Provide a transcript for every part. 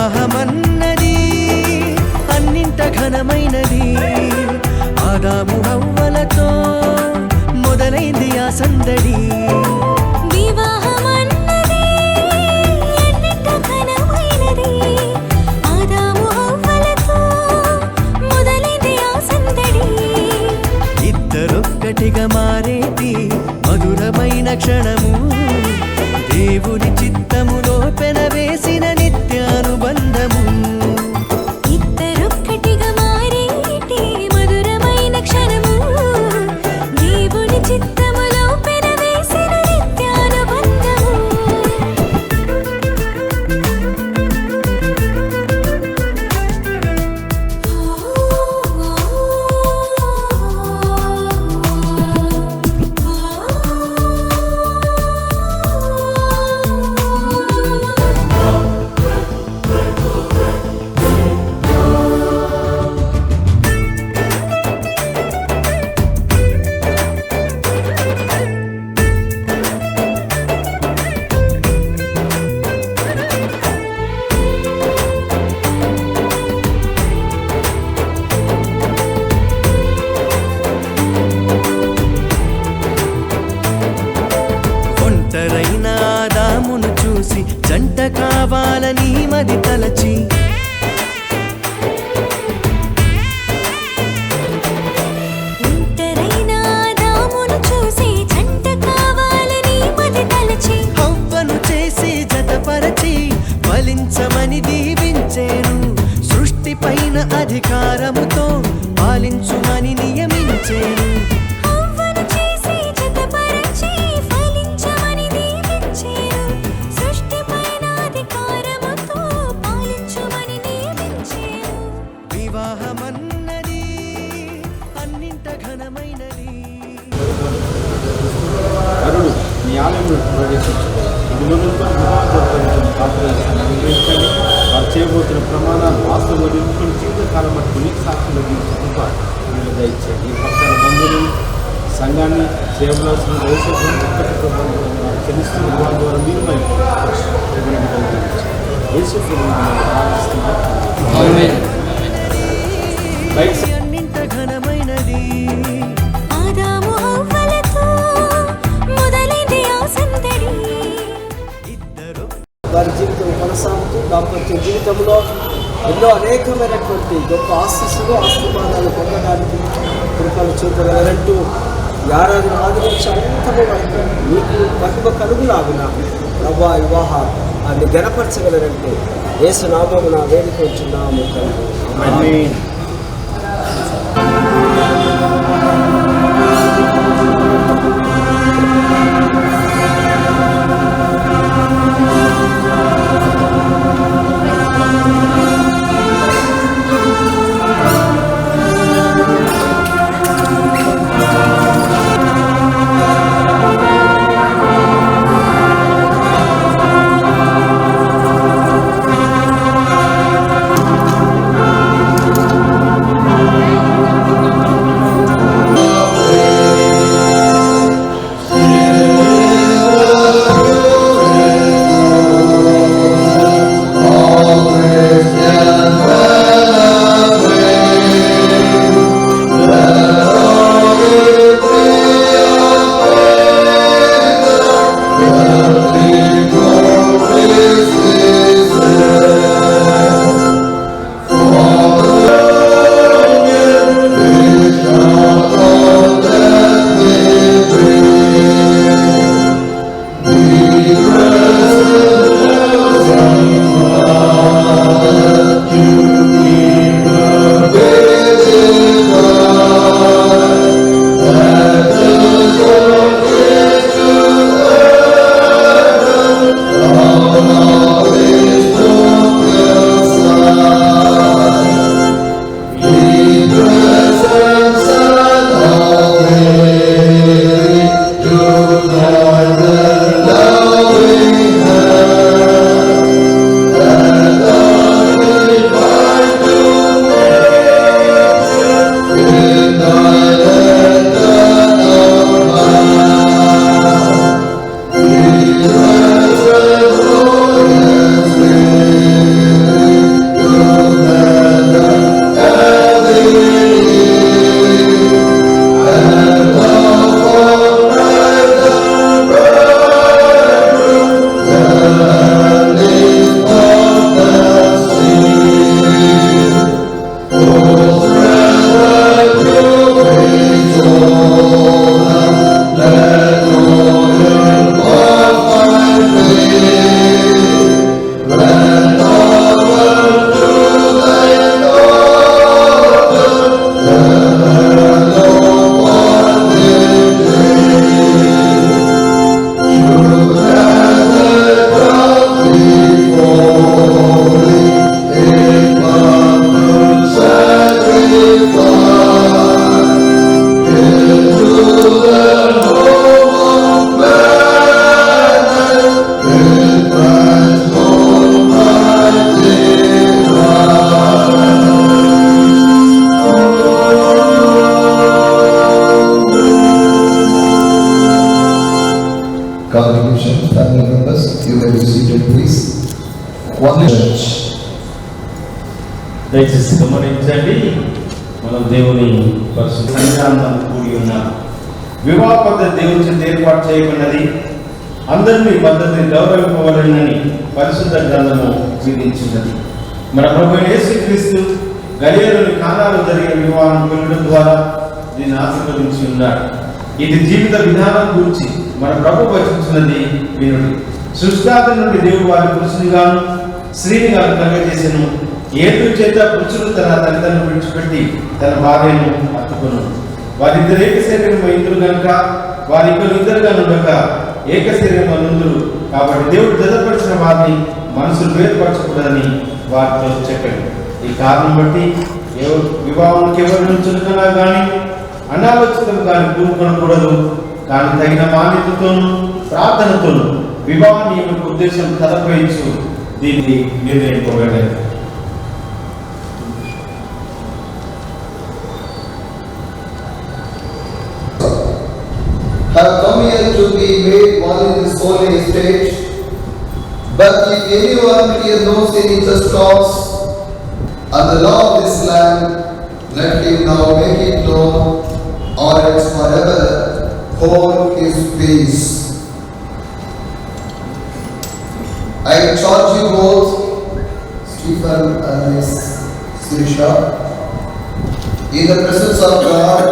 వివాహమన్నది అన్నింట ఘనమైనది. ఆదాము హవ్వలతో మొదలైంది ఆ సందడి. వివాహమన్నది అన్నింట ఘనమైనది. ఆదాము హవ్వలతో మొదలైంది ఆ సందడి. ఇద్దరొక్కటిగా మారేటి మధురమైన క్షణము, దేవుని చిత్తములో పెనవేసిన నిత్యానుబంధము. ఇద్దరొక్కటిగా మారేటి మధురమైన క్షణము, దేవుని చిత్తములో పెనవేసిన నిత్యానుబంధము. ఒంటరైన ఆదామును చూసి జంట కావాలని మది తలచి, ఒంటరైన ఆదామును చూసి జంట కావాలని మది తలచి, హవ్వను చేసి జతపరచి ఫలించమని దీవించేను. సృష్టి పైన అధికారముతో పాలించుమని నియమించేను. హవ్వను చేసి జతపరచి ఫలించమని దీవించెను. సృష్టిపైన అధికారముతో పాలించుమని నియమించెను. వివాహమన్నది అన్నింట ఘనమైనది. అరుడు మీ ఆలయంలో ప్రవేశించండి. విలువలతో వివాహం పాత్రలను నిర్వహించండి. వారు చేయబోతున్న ప్రమాణాలు వాస్తవంలో నిలుపుకొని జీవితకాలం మటుకు నీకు సాక్షులు కృప మీరు దయచేయండి. ఈ పక్కన బంధువులు సంఘాన్ని చేయవలసిన చెల్లిస్తున్న వివాహం ద్వారా మీరు మరి అన్నింట ఘనమైనది. ఆదాము హవ్వలతో మొదలైంది ఆ సందడి. ఇద్దరు వారి జీవితం కొనసాగుతూ దాంపత్య జీవితంలో ఎన్నో అనేకమైనటువంటి గొప్ప ఆశీస్సులు ఆశీర్వాదాలు పొందడానికి కృపలు చూపగలరంటూ ఈ ఆరాధన ఆదరించి అంతము వరకు మీకు మహిమ కలుగులాగున ప్రభా వివాహాన్ని గణపరచగలరంటూ యేసు నామమున వేడుకొంచున్నాము తండ్రి. ఆమేన్. church. దయచేసి గమనించండి, మనం దేవుని పరిశుద్ధ సన్నిధానం కూడి ఉన్నాం. వివాహ పద్ధతి దేవుని చేత ఏర్పాటు చేయబడినది. అందరినీ పద్ధతిని గౌరవింపవలనని పరిశుద్ధ గ్రంథము విధించినది. మన ప్రభువైన యేసుక్రీస్తు గలిలయలోని కానాలో జరిగిన వివాహం వెళ్ళడం ద్వారా దీన్ని ఆశీర్వదించి ఉన్నాడు. ఇది జీవిత విధానం గురించి మన ప్రభు వచించినది వినుడి. సృష్టాది నుండి దేవుడు వారి పురుషుని గాను స్త్రీని గాను కలుగజేసెను. ఏదు చేత పురుషుడు తన తల్లిదండ్రులను విడిచిపెట్టి తన భార్యను హత్తుకొను. వారిద్దరు ఏక శరీరం ఇందురు కనుక వారి ఇద్దరుగా ఉండక ఏక శరీరం అందురు. కాబట్టి దేవుడు జతపరిచిన వారిని మనసులు వేరుపరచకూడదని వారితో చెప్పాడు. ఈ కారణం బట్టి వివాహానికి ఎవరిని చులకనా కానీ అనాలోచితం కానీ కూరుకొనకూడదు. కానీ తగిన మాన్యతతోనూ ప్రార్థనతోనూ వివాహ నియమక ఉద్దేశం తలపయించు దీన్ని నిర్ణయింపబడ్డారు. Have come here to be made one in this holy estate. But if anyone here knows any just cause and the law of this land, let him now make it known, or else forever hold his peace. I charge you both, Stephen and Miss Sirisha, in the presence of God,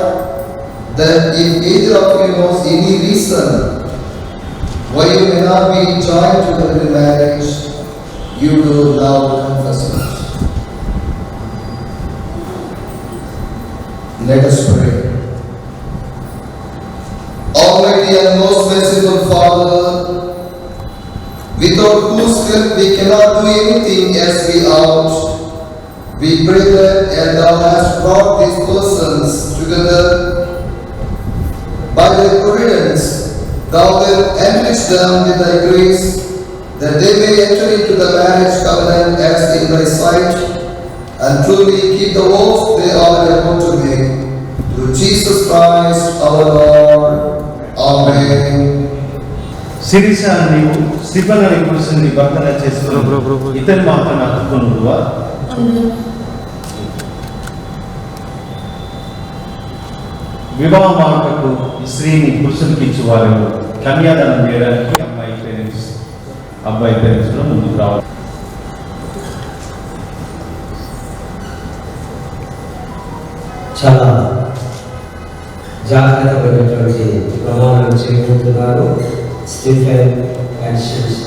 that if either of you knows any reason why you may not be joined together in marriage, you do now confess it. Let us pray. Almighty and most merciful Father, without whose help we cannot do anything as we ought, we pray that as thou hast brought these persons together by thy providence, thou wilt enrich them with thy grace, that they may enter into the marriage covenant as in thy sight, and truly keep the oath they are about to make. Through Jesus Christ our Lord. Amen. Sirisha నీవు Stephen అనే పురుషుని భర్తగా చేసుకున్నావు. ఇతను మాత్రం హత్తుకొనుదువా? వివాహం ఆటకు స్త్రీని పురుషునికి ఇచ్చేవారు కన్యాదానం చేయడానికి అబ్బాయి పేరెంట్స్ ముందుకు రావాలి. చాలా జాగ్రత్తమైనటువంటి ప్రమాణం చేయబోతున్నారు స్టీఫెన్ అండ్ శిరీష.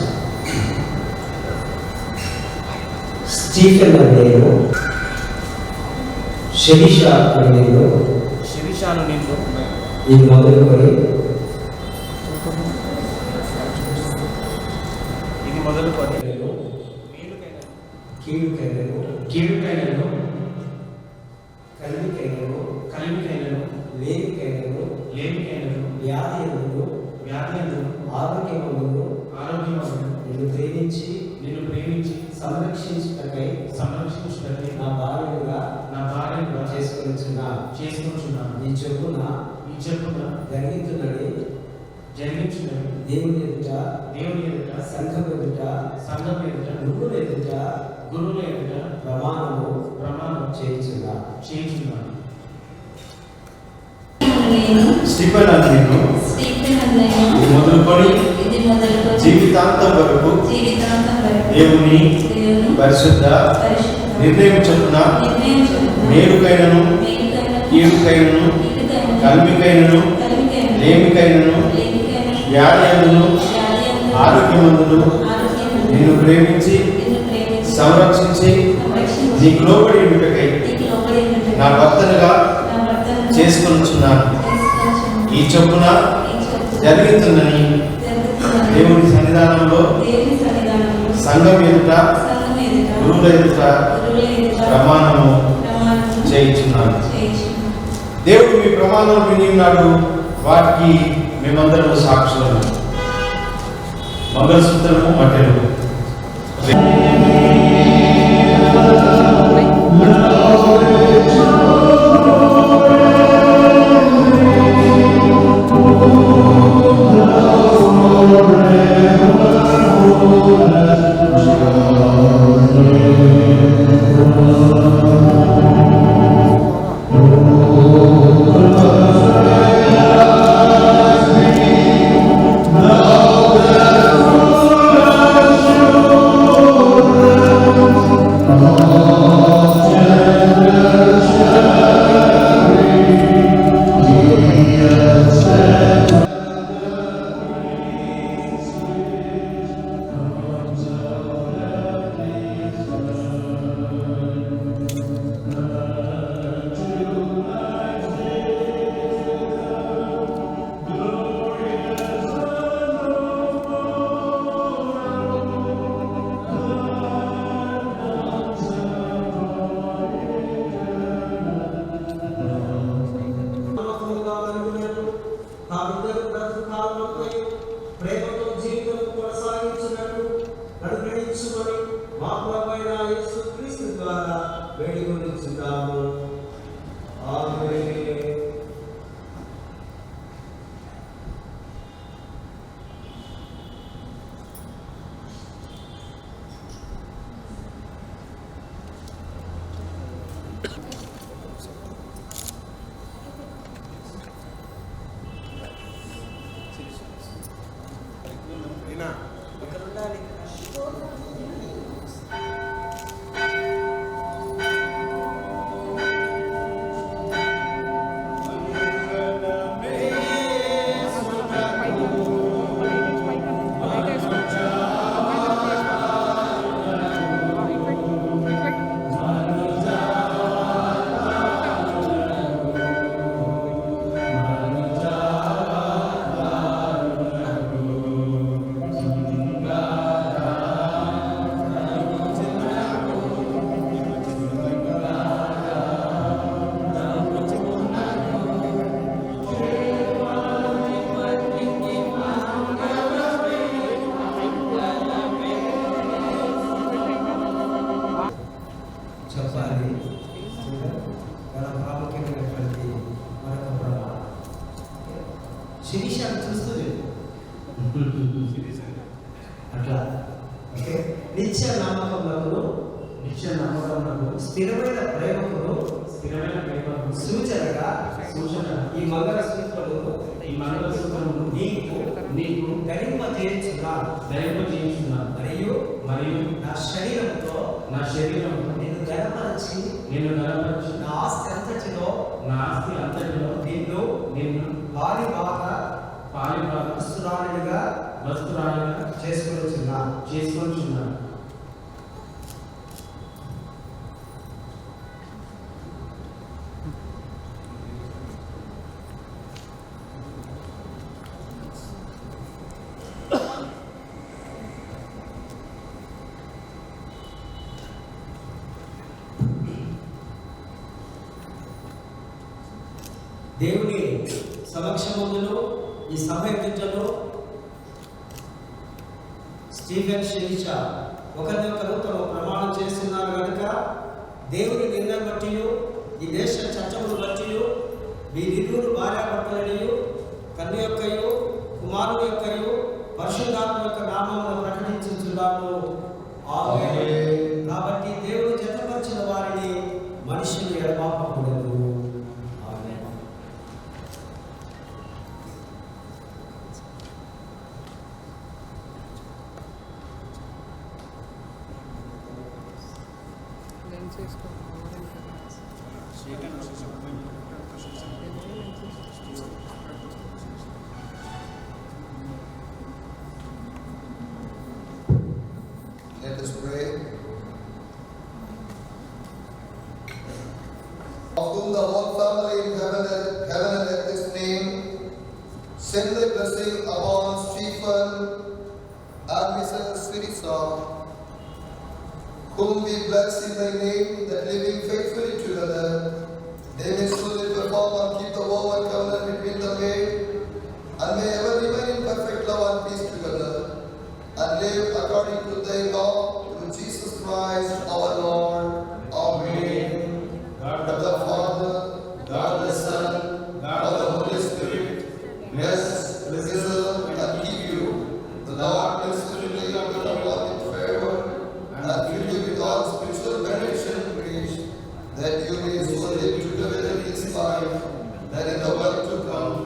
స్టీఫెన్ అనే నేను, శిరీష అనే నేను, ఇది మొదలుకొని కీడుకైనను కలిమికైనను లేమికైనను వ్యాధియందును ఆరోగ్యమందును నిన్ను ప్రేమించి సంరక్షించుటకై నా భార్యగా చేసుకొనుచున్నాను. ఈ చెప్పున జరిగించున్నది దేవుని ఎదుట సంఘం ఎదుట గురువుల ఎదుట ప్రమాణం చేయించున్నాను. స్టీఫెన్ అనే నేను మొదలుకొని జీవితాంతం వరకు దేవుని పరిశుద్ధ నిర్ణయం చొప్పున మేలుకైనను కీడుకైనను కలిమికైనను లేమికైనను వ్యాధియందును ఆరోగ్యమందును నిన్ను ప్రేమించి సంరక్షించి నీకు లోబడి ఉండుటకై నా భర్తనుగా చేసుకొనుచున్నాను. ఈ చొప్పున జరుగుతుందని దేవుని సన్నిధానంలో సంఘం ఎదుట గురువుల ఎదుట ప్రమాణము చేయించున్నాను. దేవుడు మీ ప్రమాణం విని ఉన్నాడు, వాటికి మేమందరము సాక్షులను. మంగళసూత్రము మట్టెలు. Amen. వేడుకొనుచున్నాము. ఆమేన్. ఇక్కడ ఉండాలి. చెప్పాలి. చాలా ప్రాముఖ్యమైనటువంటి మరొక ప్రమాణం. శిరీషాన్ని చూస్తూ అట్లా ఓకే. నిత్య నమ్మకములకు స్థిరమైన ప్రేమకును సూచనగా ఈ మంగళసూత్రము నీకు ధరింప చేయించున్నాను. మరియు నా శరీరంతో నిన్ను గణపరచి నా ఆస్తి అంతటిలో నిన్ను వారి బాగా వస్తురాలుగా చేసుకొనిచున్నాను. దేవుని సమక్షములో ఈ సభ ఎదుటలో స్టీఫెన్ శిరీష ఒకరినొకరు తమ ప్రమాణం చేస్తున్నారు కనుక దేవుని నిర్ణయం బట్టి ఈ దేశ చట్టములు బట్టి వీరిరువురు భార్యాభర్తలనియు కన్య యొక్కయు కుమారుని యొక్కయు పరిశుద్ధాత్మ యొక్క నామమును ప్రకటించుచున్నాము. ఆమేన్. కాబట్టి దేవుడు జతపరిచిన వారిని మనుషులు ఎడబాపకూడదు. Let us pray. Of whom the whole family in heaven and earth is named, send thy blessing upon Stephen and Mrs. Sirisa, whom we bless in thy name, that living faithfully together, they may truly perform and keep the vow and covenant between the maid, and may ever remain in perfect love and peace together, and live according to thy law, through Jesus Christ our Lord. Amen. God the Father, God the Son, God the Holy Spirit, bless, preserve, and keep you. The Lord bless you with favor, and fill you with all spiritual benediction and grace, that you may so live together in this life, that in the world to come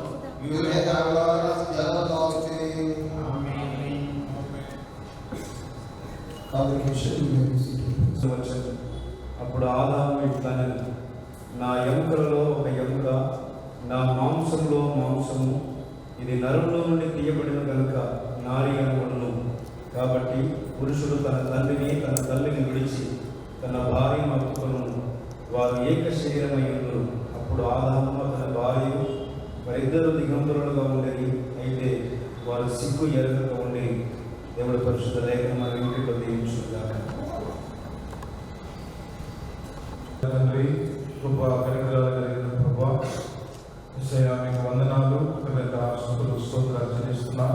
you may have life everlasting. Amen. Congregation, you may be seated. అప్పుడు ఆదాము ఇట్లనే, నా ఎముకలలో ఒక ఎముక, నా మాంసంలో మాంసము, ఇది నరుల్లో నుండి తీయబడిన కనుక నారి అనబడును. కాబట్టి పురుషుడు తన తండ్రిని తన తల్లిని విడిచి తన భార్యను హత్తుకొను, వారు ఏక శరీరమై ఉండును. అప్పుడు ఆదాము తన భార్య వారిద్దరూ దిగంబరులుగా ఉండేది, అయితే వారు సిగ్గు ఎరగక ఉండేది. దేవుడి పరిశుద్ధ లేఖనం మన ఇంటిలో దీవించుగాక. తండ్రి, కృపా కనికరాలు కలిగిన ప్రభా, యేసయ్యా మీకు వందనాలు, కృతజ్ఞత స్తుతులు స్తోత్రాలు చెల్లిస్తున్నా.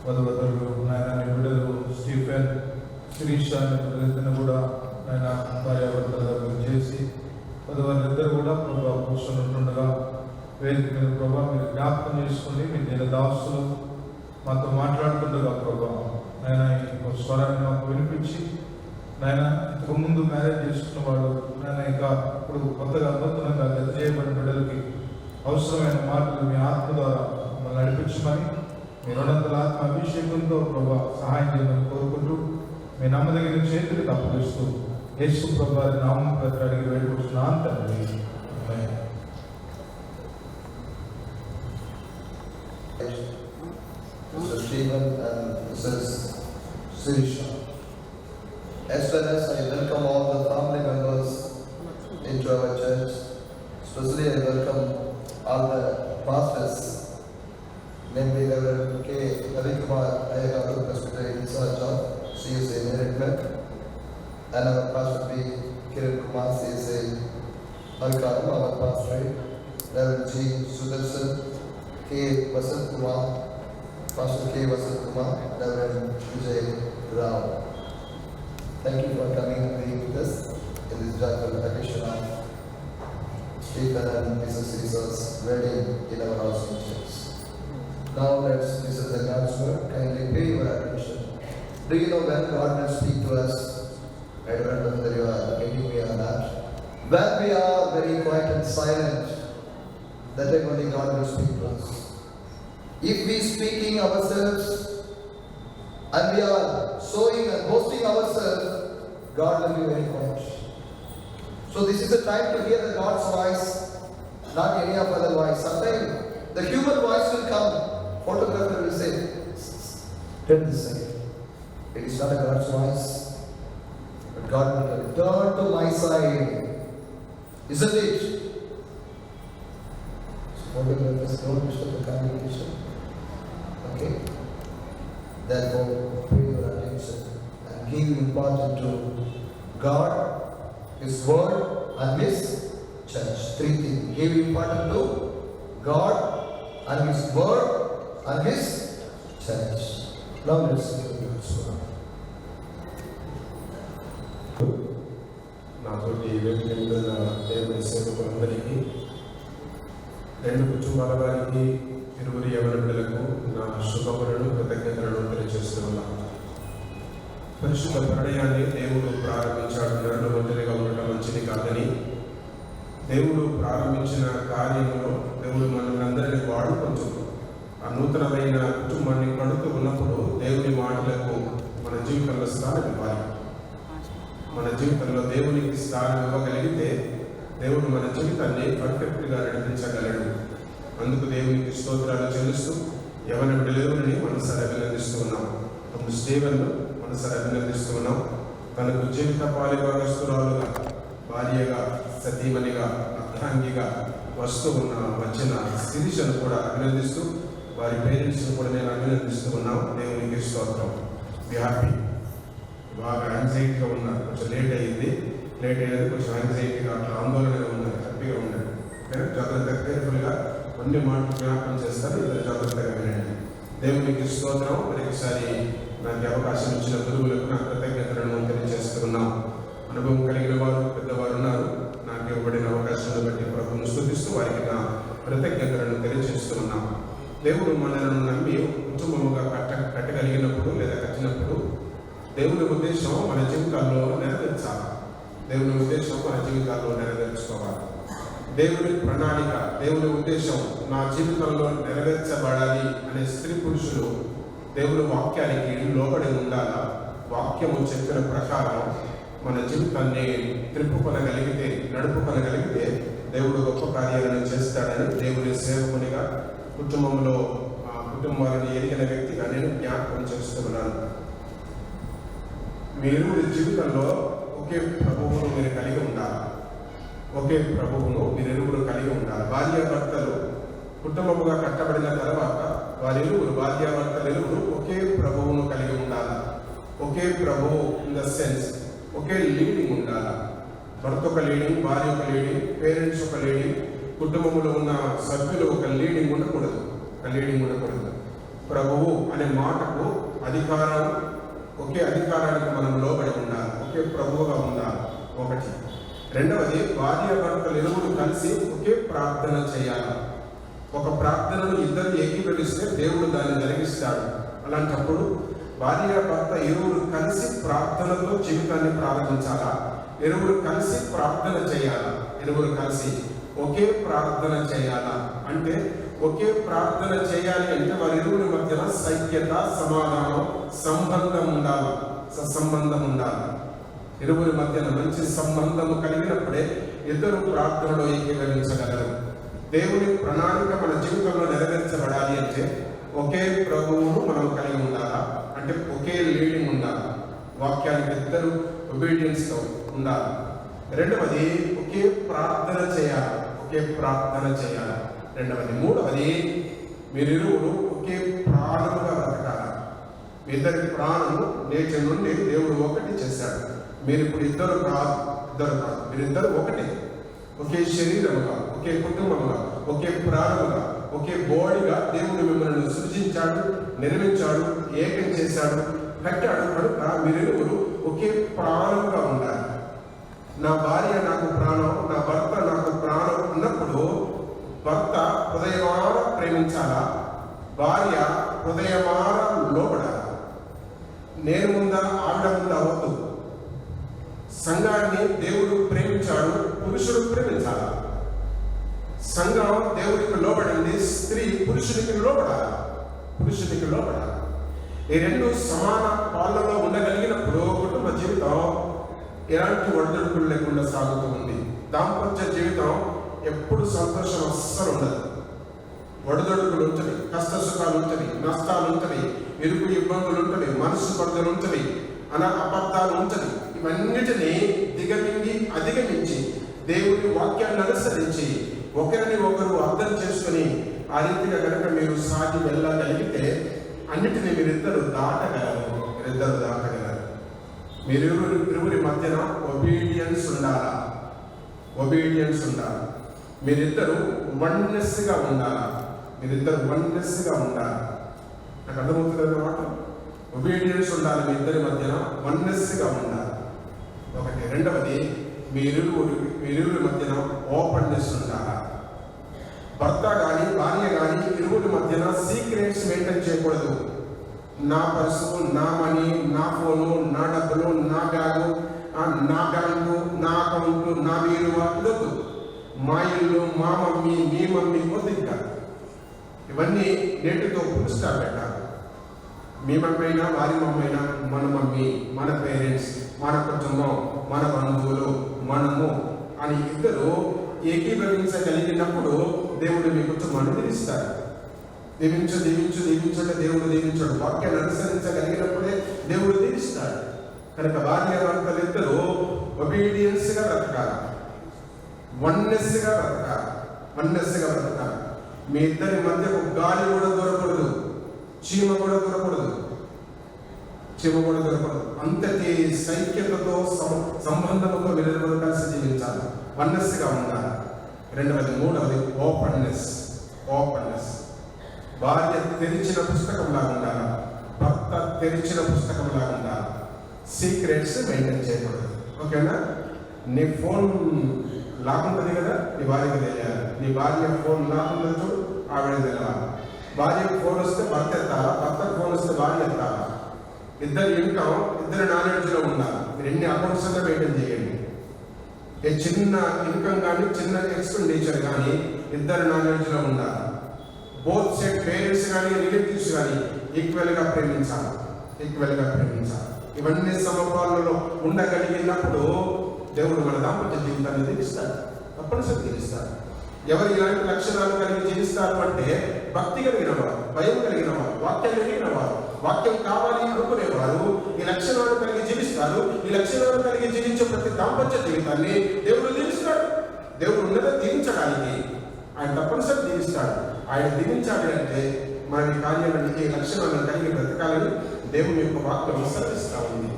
వధువరులు నాయన నీ బిడ్డలు స్టీఫెన్ శిరీష కూడా నాయన భార్యాభర్తలుగా చేసి వారిద్దరు కూడా ప్రభా కూర్చొని ఉంటుండగా వేదిక మీద ప్రభా మీరు జ్ఞాపకం చేసుకుని మీ నేను దాసులు మాతో మాట్లాడుతుండగా ప్రభా ఆయన ఇంకో స్వరాన్ని మాకు వినిపించి నాయన ఇంతకు ముందు మ్యారేజ్ చేసుకున్న వాడు నాయన ఇంకా ఇప్పుడు కొత్తగా నూతనంగా జత చేయబడిన బిడ్డలకి అవసరమైన మాటలు మీ ఆత్మ ద్వారా మమ్మల్ని నడిపించమని మీ రెండంతల ఆత్మ అభిషేకంతో ప్రభా సహాయం చేయమని కోరుకుంటూ మీ నమ్మదగిన చేతులు తప్పనిస్తూ యేసు ప్రభు నామం ప్రతి అడిగి వేడుకుంటున్నాను తండ్రి. ఆమేన్. Mr. Stephen and Mrs. Sirisha. As well as I welcome all the family members into our church. Especially I welcome all the pastors, namely Reverend K. Ravikumar Ayagaru, Presbyterian in charge of CSA Management, and our Pastor P. Kiran Kumar, CSA Alkaram, our pastor, Reverend G. Sudarshan, K. Vasant Kumar, Pastor K. Vasant Kumar, Reverend Vijay Rao. Thank you for coming and being with us in this joyful occasion of Stephen and Mrs. Sirisha's wedding in our house in church. Now let's listen to God's word. Kindly pay your attention. Do you know when God will speak to us? I don't know whether you are getting me or not. When we are very quiet and silent, that time only God will speak to us. If we speaking ourselves and we are showing and boasting ourselves, God will be very quiet. So this is the time to hear the God's voice, not any of other voice. Sometimes the human voice will come. Photographer will say, turn this side. It is not a God's voice, but God will turn to my side. Isn't it? So photographers don't disturb the communication. Okay? Therefore, pay your attention and give importance to God, His word and His church. Three things. Give importance to God and His word and His church. Now let's go to God's word. నాతోటి వేదిక మీద దేవుని సేవకులందరికీ, రెండు కుటుంబాల వారికి, ఇరువురి యవన బిడ్డలకు నా శుభములను కృతజ్ఞతలను తెలియజేస్తున్నాను. పరిశుద్ధ ప్రణయాన్ని దేవుడు ప్రారంభించాడు. నన్ను ఒంటరిగా ఉండటం మంచిది కాదని, దేవుడు ప్రారంభించిన కార్యంలో దేవుడు మనల్ని అందరినీ వాడుకుంటూ ఆ నూతనమైన కుటుంబాన్ని కడుతూ ఉన్నప్పుడు దేవుని మాటలకు మన జీవితంలో స్థానం ఇవ్వాలి. మన జీవితంలో దేవునికి స్థానం ఇవ్వగలిగితే దేవుడు మన జీవితాన్ని పర్ఫెక్ట్గా నడిపించగలడు. అందుకు దేవునికి స్తోత్రాలు చెల్లిస్తూ యవన బిడ్డలని మనసారి అభినందిస్తూ ఉన్నాం. అప్పుడు స్టీవెన్ మనసారి అభినందిస్తూ ఉన్నాం. తనకు జీవిత పాలిభాగస్తురాలుగా, భార్యగా, సతీమణిగా, అర్ధాంగిగా వస్తూ ఉన్న వచ్చిన శిరీషను కూడా అభినందిస్తూ వారి పేరెంట్స్ను కూడా నేను అభినందిస్తూ ఉన్నాం. దేవునికి స్తోత్రం. హ్యాపీ. బాగా యాంగ్జైటీగా ఉన్నారు. కొంచెం లేట్ అయ్యింది. లేట్ అయ్యేది కొంచెం యాంగ్జైటీగా, అట్లా ఆందోళనగా ఉన్నారు. హ్యాపీగా ఉన్నారు. జాగ్రత్తగా కేర్ఫుల్గా కొన్ని మాటలు జ్ఞాపకం చేస్తారు. ఇద్దరు జాగ్రత్తగా వినండి. దేవునికి స్తోత్రం. మరొకసారి నాకు అవకాశం ఇచ్చిన గురువులకు నా కృతజ్ఞతలను తెలియజేస్తున్నాం. అనుభవం కలిగిన వారు, పెద్దవారు ఉన్నారు. నాకు ఇవ్వబడిన అవకాశాలను బట్టి ప్రభువును స్తుతిస్తూ వారికి నా కృతజ్ఞతలను తెలియజేస్తున్నాం. దేవుడు మనలను నమ్మి కుటుంబముగా కట్టగలిగినప్పుడు లేదా కట్టినప్పుడు దేవుని ఉద్దేశం మన జీవితాల్లో నెరవేర్చాలి. దేవుని ఉద్దేశం మన జీవితాల్లో నెరవేర్చుకోవాలి. దేవుని ప్రణాళిక, దేవుని ఉద్దేశం నా జీవితంలో నెరవేర్చబడాలి అనే స్త్రీ పురుషులు దేవుని వాక్యానికి లోబడి ఉండాలా. వాక్యము చెప్పిన ప్రకారం మన జీవితాన్ని త్రిప్పుకొనగలిగితే, నడుపుకొనగలిగితే దేవుడు గొప్ప కార్యాలను చేస్తాడని దేవుని సేవకునిగా, కుటుంబాలను ఎరిగిన వ్యక్తిగా నేను జ్ఞాపకం చేస్తున్నాను. మీరు జీవితంలో ఒకే ప్రభువును మీరు కలిగి ఉండాలి. ఒకే ప్రభువును మీరిరువురు కలిగి ఉండాలి. భార్యాభర్తలు కుటుంబముగా కట్టబడిన తర్వాత వారిరువురు, భార్యాభర్తలు ఒకే ప్రభువును కలిగి ఉండాలి. ఒకే ప్రభువు in the sense okay leading ఉండాలి. భర్త ఒక లీడింగ్, భార్య ఒక లీడింగ్, పేరెంట్స్ ఒక లీడింగ్, కుటుంబంలో ఉన్న సభ్యులు ఒక లీడింగ్ ఉండకూడదు. ప్రభువు అనే మాటకు ఒకే అధికారానికి మనం లోబడి ఉండాలి. ఒకే ప్రభువుగా ఉండాలి. ఒకటి. రెండవది భార్యాభర్తలు ఇరువురు కలిసి ఒకే ప్రార్థన చేయాలి. ఒక ప్రార్థనను ఇద్దరు ఏకీభవిస్తే దేవుడు దాన్ని జరిగిస్తాడు. అలాంటప్పుడు భార్యాభర్త ఇరువురు కలిసి ప్రార్థనతో జీవితాన్ని ప్రారంభించాలా? ఇరువురు కలిసి ప్రార్థన చేయాలా? ఇరువురు కలిసి ఒకే ప్రార్థన చేయాలా? అంటే ఒకే ప్రార్థన చేయాలి అంటే వారి ఇరువురి మధ్యన సైక్యత, సమాధానం, సంబంధం ఉండాలి, సత్సంబంధం ఉండాలి. ఇరువురి మధ్యన మంచి సంబంధము కలిగినప్పుడే ఇద్దరు ప్రార్థనలో ఏకీభవించగలరు. దేవుని ప్రణాళిక మన జీవితంలో నెరవేర్చబడాలి అంటే ఒకే ప్రభువును మనం కలిగి ఉండాలా? అంటే ఒకే లీడింగ్ ఉండాలి. వాక్యానికి ఇద్దరు ఒబీడియన్స్తో ఉండాలి. రెండవది ఒకే ప్రార్థన చేయాలి. ఒకే ప్రార్థన చేయాలి. రెండవది. మూడవది మీరిరువురు ఒకే ప్రాణముగా బ్రతకాలి. మీ ఇద్దరి ప్రాణము నేటి నుండి దేవుడు ఒకటి చేశాడు. మీరు ఇప్పుడు ఇద్దరు కాదు, మీరిద్దరు ఒకటే. ఒకే శరీరముగా, ఒకే కుటుంబముగా, ఒకే ప్రాణముగా, ఒకే బాడీగా దేవుడు మిమ్మల్ని సృజించాడు, నిర్మించాడు, ఏకం చేశాడు, కట్టాడు. కనుక మీరిరువురు ఒకే ప్రాణముగా ఉండాలి. నా భార్య నాకు ప్రాణం, నా భర్త నాకు ప్రాణం అన్నప్పుడు భర్త హృదయమార ప్రేమించాలా? భార్య హృదయమార లోబడాలా? నేను ముందా ఆవిడ ముందా వద్దు. సంఘాన్ని దేవుడు ప్రేమించాడు, పురుషుడు ప్రేమించాలా? సంఘం దేవుడికి లోబడింది, స్త్రీ పురుషునికి లోబడాలి. పురుషునికి లోబడాలి. ఈ రెండు సమాన పాలనలో ఉండగలిగినప్పుడు కుటుంబ జీవితం ఎలాంటి ఒడిదుడుకులు లేకుండా సాగుతూ ఉంది. దాంపత్య జీవితం ఎప్పుడు సంతోషం అస్సలు ఉండదు. ఒడిదుడుకులు ఉంటుంది, కష్ట సుఖాలు ఉంటుంది, నష్టాలు ఉంటుంది, ఇరుకు ఇబ్బందులు ఉంటుంది, మనసు పడుదలు ఉంటుంది, అబద్ధాలు ఉంటుంది. ఇవన్నిటినీ దిగమింగి అధిగమించి దేవుడి వాక్యాన్ని అనుసరించి ఒకరిని ఒకరు అర్థం చేసుకుని ఆ రీతిగా కనుక మీరు సాగి వెళ్ళగలిగితే అన్నిటినీ మీరిద్దరు దాటగలరు. మీరిరువురి మధ్యన ఒబీడియన్స్ ఉండాలా? ఒబీడియన్స్ ఉండాలి. మీరిద్దరు వన్నెస్గా ఉండాలి. మీరిద్దరు వన్నెస్గా ఉండాలి. నాకు అర్థమవుతుంది అన్నమాట. ఒబీడియన్స్ ఉండాలి. మీ ఇద్దరి మధ్యన వన్నెస్గా ఉండాలి. ఒకటి. రెండవది మీరిరువురి మధ్యన ఓపెన్నెస్ ఉండాలి. భర్త కానీ భార్య కానీ ఇరువురి మధ్యన సీక్రెట్స్ మెయింటైన్ చేయకూడదు. నా పర్సు, నా మనీ, నా ఫోను, నా డబ్బులు, నా బ్యాగు, నా బ్యాంకు, నా అకౌంట్, నా వీరువ ఇదొద్దు. మా ఇల్లు, మా మమ్మీ, మీ మమ్మీ వద్దు. ఇంకా ఇవన్నీ నేటితో ఫుల్ స్టాప్ పెట్టాలి. మీ మమ్మీ అయినా వారి మమ్మీ అయినా మన మమ్మీ, మన పేరెంట్స్, మన కుటుంబం, మన బంధువులు, మనము అని ఇద్దరు ఏకీభవించగలిగినప్పుడు దేవుడు మీ కుటుంబాన్ని దీవిస్తాడు. దీవించంటే దేవుడు దీవించాడు. వాక్యాన్ని అనుసరించగలిగినప్పుడే దేవుడు దీవిస్తాడు. కనుక భార్య భర్తలు ఇద్దరు ఒబీడియన్స్గా బ్రతకాలి, వన్నెస్గా బ్రతకాలి. మీ ఇద్దరి మధ్య ఒక గాలి కూడా దూరకూడదు, చీమ కూడా దూరకూడదు. అంతటి సైక్యతతో సంబంధంతో మీరు కలిసి జీవించాలి, వన్నెస్గా ఉండాలి. రెండవది. మూడవది ఓపెన్నెస్. భార్య తెరిచిన పుస్తకంలా ఉండాలి, భర్త తెరిచిన పుస్తకంలా ఉండాలి. సీక్రెట్స్ మెయింటైన్ చేయకూడదు. ఓకేనా? నీ ఫోన్ లాక్కుంటుంది కదా, నీ భార్యకి తెలియాలి. నీ భార్య ఫోన్ లాక్కుంటుంది చూడు, ఆవిడ తెలియాలి. భార్యకు ఫోన్ వస్తే భర్త ఎత్తాలా, భర్తకు ఫోన్ వస్తే భార్య ఎత్తాలా. ఇద్దరు ఇన్కమ్, ఇద్దరు నాలెడ్జ్లో ఉండాలి. మీరు ఎన్ని అకౌంట్స్ అంతా మెయింటైన్ చేయండి. చిన్న ఇన్కమ్ కానీ చిన్న ఎక్స్పెండిచర్ కానీ ఇద్దరు నాలెడ్జ్లో ఉండాలి. బోత్ సైడ్ పేరెంట్స్ కానీ రిలేటివ్స్ కానీ ఈక్వల్గా ప్రేమించాలి. ఇవన్నీ సమపాలలో ఉండగలిగినప్పుడు దేవుడు మన దాంపత్య జీవితాన్ని దీవిస్తాడు, తప్పనిసరి దీవిస్తాడు. ఎవరు ఇలాంటి లక్షణాలు కలిగి జీవిస్తారు అంటే భక్తి కలిగిన వారు, భయం కలిగిన వారు, వాక్యం కలిగిన వారు, వాక్యం కావాలి అనుకునేవారు ఈ లక్షణాలు కలిగి జీవిస్తారు. ఈ లక్షణాలు కలిగి జీవించే ప్రతి దాంపత్య జీవితాన్ని దేవుడు దీవిస్తాడు. దేవుడు ఉన్నదే దీవించడానికి, ఆయన తప్పనిసరి దీవిస్తాడు. ఆయన దీవించాలి అంటే మన కార్యాలన్నీ ఈ లక్షణాలను కలిగి బ్రతకాలని దేవుని యొక్క వాక్యం అనుసరిస్తూ ఉంది.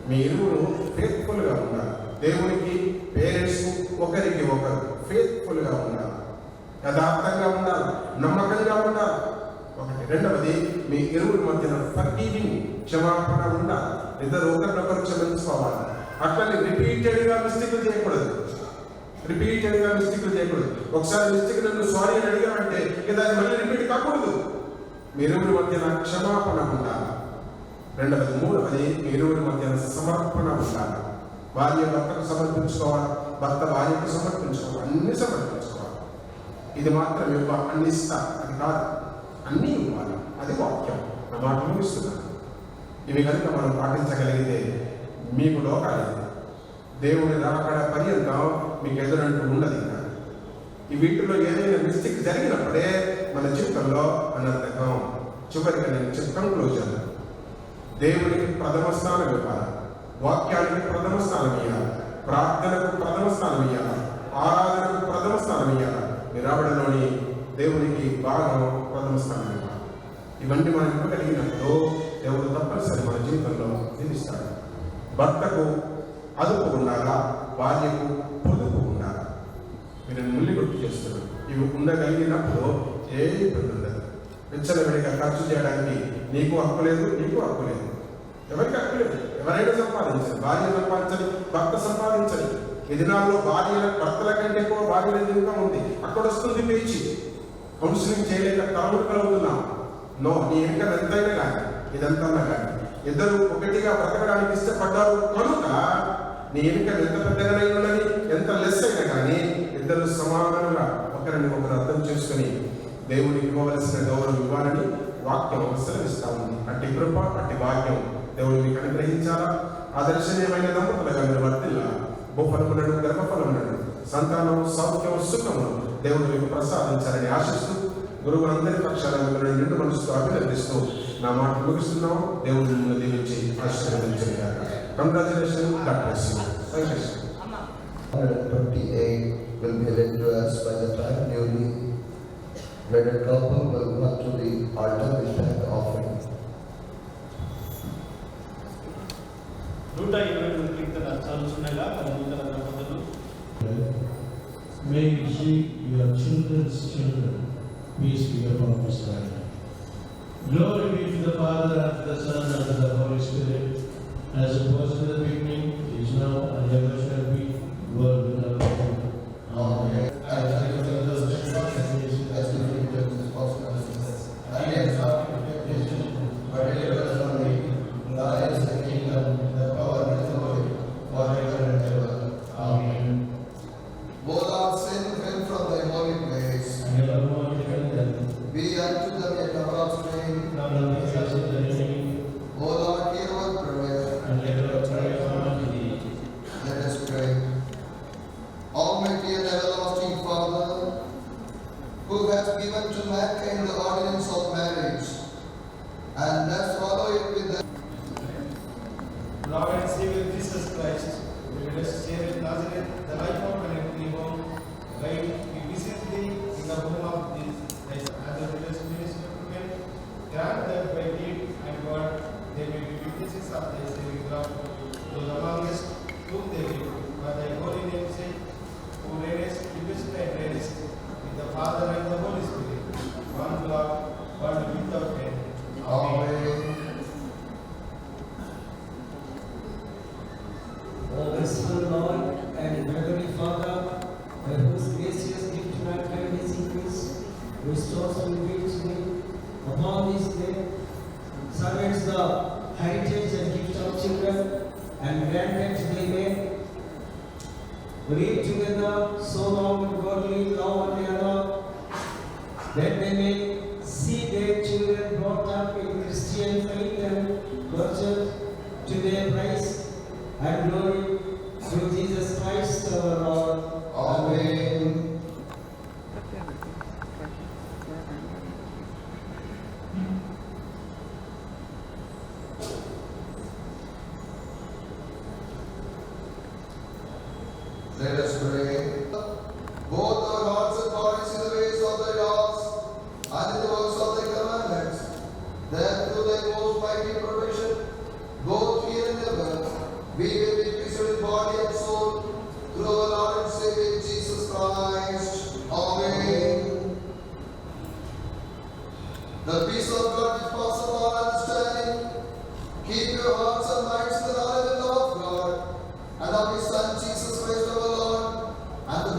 మీ ఇరువురు ఫేత్ఫుల్గా ఉండాలి. దేవునికి, పేరెంట్స్, ఒకరికి ఒకరు ఫేత్ఫుల్గా ఉండాలి, యథార్థంగా ఉండాలి, నమ్మకంగా ఉండాలి. ఒకటి. రెండవది, మీ ఇరువురి మధ్యన ఫర్గివింగ్, క్షమాపణ ఉండాలి. ఇద్దరు ఒకరినొకరు క్షమించుకోవాలి. అట్లని రిపీటెడ్గా మిస్టేక్ చేయకూడదు. రిపీటెడ్గా మిస్టేక్లు చేయకూడదు. ఒకసారి మిస్టేక్ నన్ను సారీ అని అడిగామంటే ఇక దాన్ని మళ్ళీ రిపీట్ కాకూడదు. మీరువురి మధ్యన క్షమాపణ ఉండాలి. రెండవది, మూడవది మీరువురి మధ్యన సమర్పణ ఉండాలి. భార్య భర్తకు సమర్పించుకోవాలి, భర్త భార్యకు సమర్పించుకోవాలి, అన్ని సమర్పించుకోవాలి. ఇది మాత్రం ఇవ్వాలి, అన్ని ఇస్తా అది కాదు, అన్నీ ఇవ్వాలి. అది వాక్యం. నా మాట ముగిస్తున్నాను. ఇవి కనుక మనం పాటించగలిగితే మీకు లోకాలి దేవుని రాకడ పర్యంతం మీకు ఎదురంటూ ఉండదు. ఇంకా ఈ వీటిలో ఏదైనా మిస్టేక్ జరిగినప్పుడే మన జీవితంలో అనర్థకం. చివరిగా నేను చెప్తాను, క్లోజర్. దేవునికి ప్రథమ స్థానం ఇవ్వాలి, వాక్యానికి ప్రథమ స్థానం ఇవ్వాలి, ప్రార్థనకు ప్రథమ స్థానం ఇవ్వాలి, ఆరాధనకు ప్రథమ స్థానం ఇవ్వాలి, నిరాబడలోని దేవునికి భాగం ప్రథమ స్థానం ఇవ్వాలి. ఇవన్నీ మనం ఇవ్వగలిగినప్పుడు దేవుడు తప్పనిసరి మన జీవితంలో దీవిస్తాడు. భర్తకు అదుపు ఉండాలా, భార్యకు పొదుపు ఉండాలా. మీరు ముల్లి గుర్తు చేస్తున్నారు. ఇవి ఉండగలిగినప్పుడు ఏ ఇబ్బంది ఉండదు. విచ్చలవిడిగా ఖర్చు చేయడానికి నీకు హక్కు లేదు, నీకు హక్కు లేదు, ఎవరికి హక్కు లేదు. ఎవరైనా సంపాదించాలి, భార్య సంపాదించాలి, భర్త సంపాదించాలి. ఈ దినాల్లో భర్తల కంటే ఎక్కువ భార్యల జీవితం ఉంది. అక్కడ వస్తుంది పేచి. కౌన్సిలింగ్ చేయలేక తలములు కలుగుతున్నాం. నో, నీ ఇన్కమ్ ఎంతైనా కానీ ఇదంతా కానీ ఇద్దరు ఒకటిగా బ్రతకడానికి ఇష్టపడ్డారు కనుక నీ ఇన్కమ్ ఎంత పెద్దగానే ఉన్నది, ఎంత లెస్ అయినా కానీ ఇద్దరు సమానంగా ఒకరిని ఒకరు అర్థం చేసుకుని దేవునికి ఇవ్వవలసిన గౌరవం ఇవ్వాలని వాక్యం సెలవిస్తా ఉంది. అట్టి కృప, అట్టి భాగ్యం దేవుడు మీకు అనుగ్రహించాలా. ఆదర్శనీయమైన దంపతులుగా మీరు వర్తిల్లా. భూఫలములను, గర్భఫలములను, సంతానం, సౌఖ్యం, సుఖము దేవుడు మీకు ప్రసాదించాలని ఆశిస్తూ గురువులందరి పక్షాల నిండు మనసుతో అభినందిస్తూ నా మాట ముగిస్తున్నాము. దేవుడు మిమ్మల్ని దీవించి ఆశీర్వదించగాక. Congratulation. God bless you. Thank you. 128 will be read to us by the time newly wedded couple will come to the altar with thank offering. 128 కీర్తన చదువుతుండగా నూతన దంపతులు. May you see your children's children. Peace be upon this land. Glory be to the Father, and to the Son, and to the Holy Spirit, as it was in the beginning, is now, and ever shall be, world without end. Amen. As the freedom is possible, and yes, but it was only thine is the kingdom, the power, and the glory, forever and ever. Amen. Both our sin fell from thy holy place. And evermore defend them. Be unto them a cover of strength. Not on the face of the enemy, O Lord, hear our prayer. and let our prayer come unto thee. Let us pray. Almighty and everlasting Father, who hast given to mankind the ordinance of marriage, and dost follow it with the Lord and Savior Jesus Christ, the blessed Savior Nazareth, the life of an empty home, right, we visit thee in the home of this, as the blessed minister of men, grant that by deed and word they may be witnesses of thy saving love to the longest whom they live, for thy holy name's sake, who reignest, livest and reignest with the Father and the Holy Spirit, one God, world without end. Amen. O merciful Lord and heavenly Father, by whose gracious gift mankind is increased, restores and reveals me upon this day, servants the heritage and gift of children, and grant that they may live together so long in godly love one another, that they may see their children brought up in Christian faith and virtue to their praise and glory through Jesus Christ our Lord. Amen. Let us pray. Both our hearts and bodies in the ways of thy laws and in the works of thy commandments, that through thy most mighty provision, both here and ever, we will be preserved in body and soul through our Lord and Savior Jesus Christ. Amen. The peace of God which passes all understanding, keep your hearts and minds in the knowledge and love of God and of His Son Jesus Christ our Lord, and the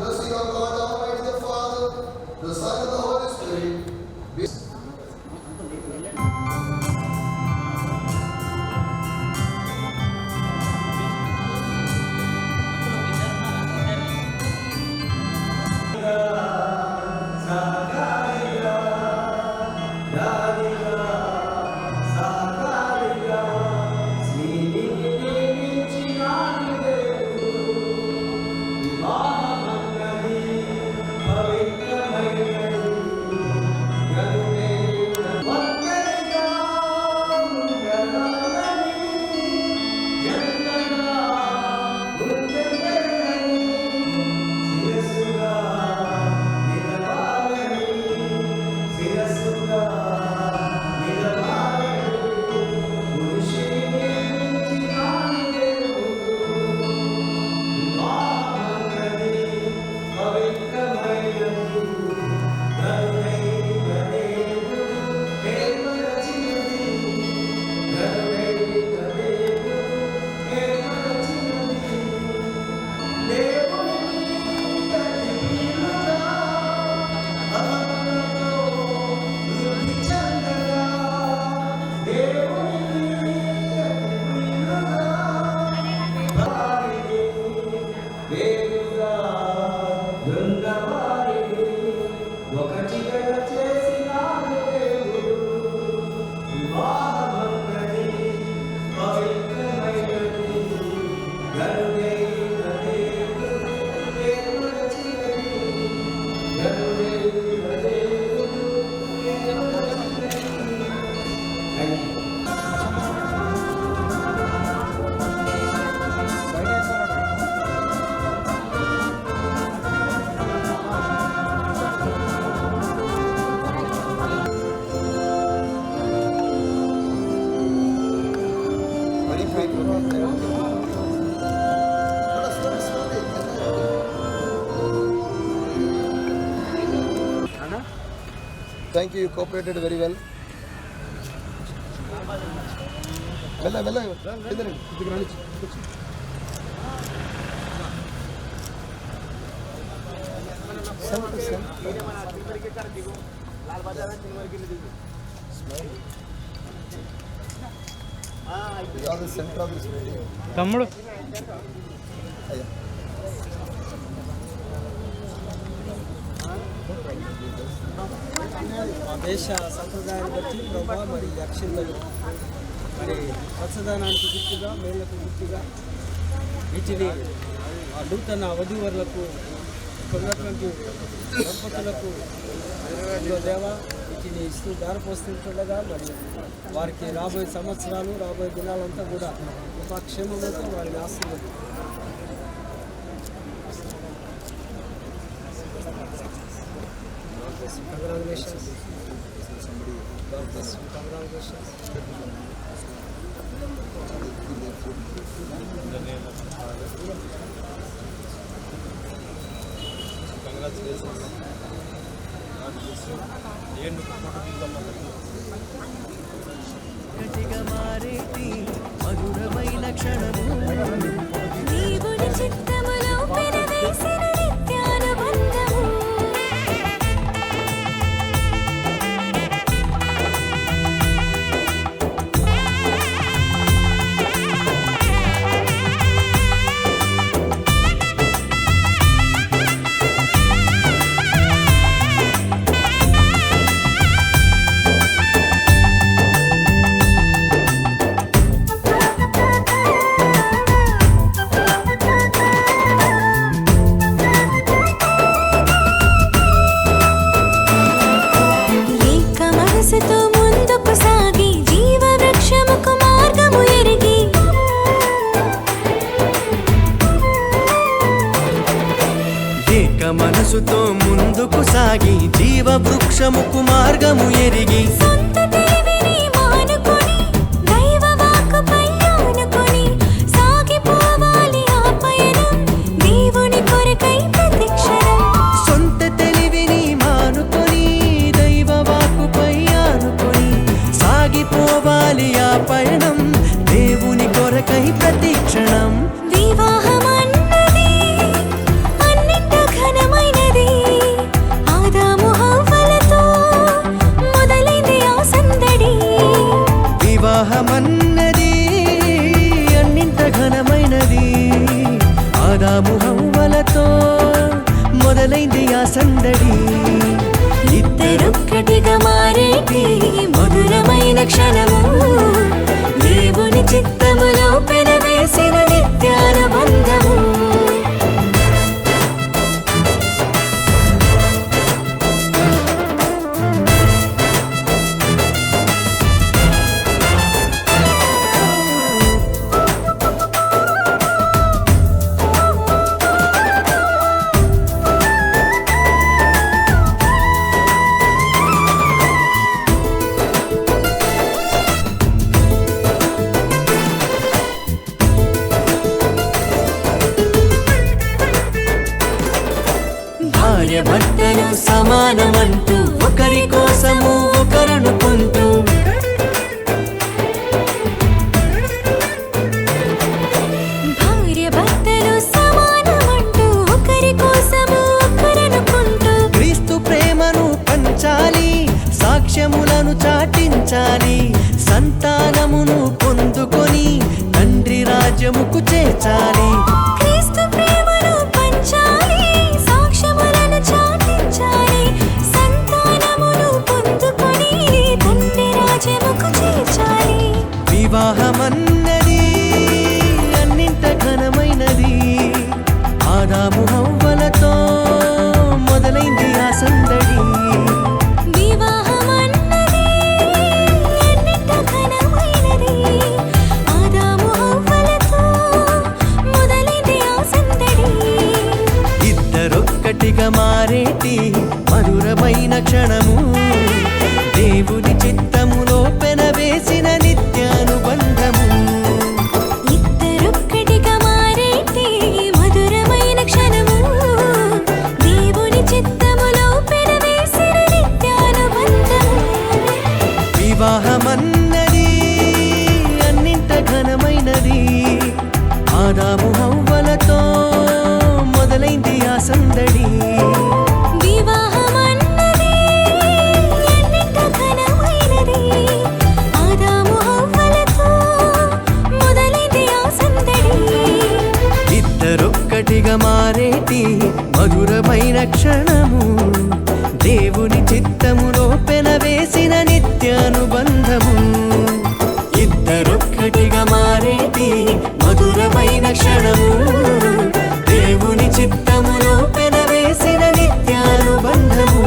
వేరుగా బృందవారిని ఒకటిగా చేసిన దేవుడు వివాహమన్నది పవిత్రమైనది గరుడైన దేవుడు వేరుచినది గరుడైన దేవుడు వేరుచినది. Thank you. Thank you, you cooperated very well. తమ్ముడు దేశ సంప్రదాయాన్ని బట్టి ప్రభావ మరి అక్షింతలు మరి పచ్చదనానికి గుర్తుగా మేళ్లకు గుర్తుగా వీటిని ఆ నూతన వధూవరులకు ఉన్నటువంటి దంపతులకు ఇదిగో దేవా వీటిని ఇస్తూ దారిపోస్తుండగా మరి వారికి రాబోయే సంవత్సరాలు రాబోయే దినాలంతా కూడా ఒక క్షేమంతో వారిని ఆశీర్వదించు. Congratulations. God bless you. Congratulations. గట్టిగా మారేటి మధురమైన క్షణము దేవుని చిత్తములో పెనవేసిన నిత్యానుబంధము ఏక మనసుతో ముందుకు సాగి జీవ వృక్షముకు మార్గము ఎరిగి ఏక మనసుతో ముందుకు సాగి జీవ వృక్షముకు మార్గము ఎరిగి సొంత తెలివిని మానుకొని దైవ వాక్కుపై ఆనుకొని సాగిపోవాలి ఆ పయనం దేవుని కొరకై ప్రతిక్షణం సొంత తెలివిని మానుకొని దైవ వాక్కుపై ఆనుకొని సాగిపోవాలి ఆ పయనం దేవుని కొరకై ప్రతిక్షణం. వివాహమన్నది అన్నింట ఘనమైనది ఆదాము హవ్వలతో మొదలైంది ఆ సందడి వివాహమన్నది అన్నింట ఘనమైనది ఆదాము హవ్వలతో మొదలైంది ఆ సందడి. ఇద్దరొక్కటిగా మారేటి మధురమైన క్షణము దేవుని చిత్తములో పెనవేసిన నిత్యానుబంధము భార్య భర్తలు సమానమంటూ ఒకరి కోసము ఒకరనుకుంటూ భార్య భర్తలు సమానమంటూ ఒకరి కోసము ఒకరనుకుంటూ క్రీస్తు ప్రేమను పంచాలి సాక్ష్యములను చాటించాలి సంతానమును పొందుకొని తండ్రి రాజ్యముకు చేర్చాలి. క్రీస్తు ప్రేమను మారేటి మధురమైన క్షణము దేవుని చిత్తములో పెనవేసిన నిత్యానుబంధము ఇద్దరొక్కటిగా మారేటి మధురమైన క్షణము దేవుని చిత్తములో పెనవేసిన నిత్యానుబంధము వివాహమన్నది అన్నింట ఘనమైనది ఆదాము హవ్వలతో మొదలైంది ఆ సందడి వివాహమన్నది అన్నింట ఘనమైనది ఆదాము హవ్వలతో మొదలైంది ఆ సందడి ఇద్దరొక్కటిగా మారేటి మధురమైన క్షణము దేవుని చిత్తములో పెనవేసిన నిత్యానుబంధము ఇద్దరొక్కటిగా మారేటి మధురమైన క్షణము దేవుని చిత్తములో పెనవేసిన నిత్యానుబంధము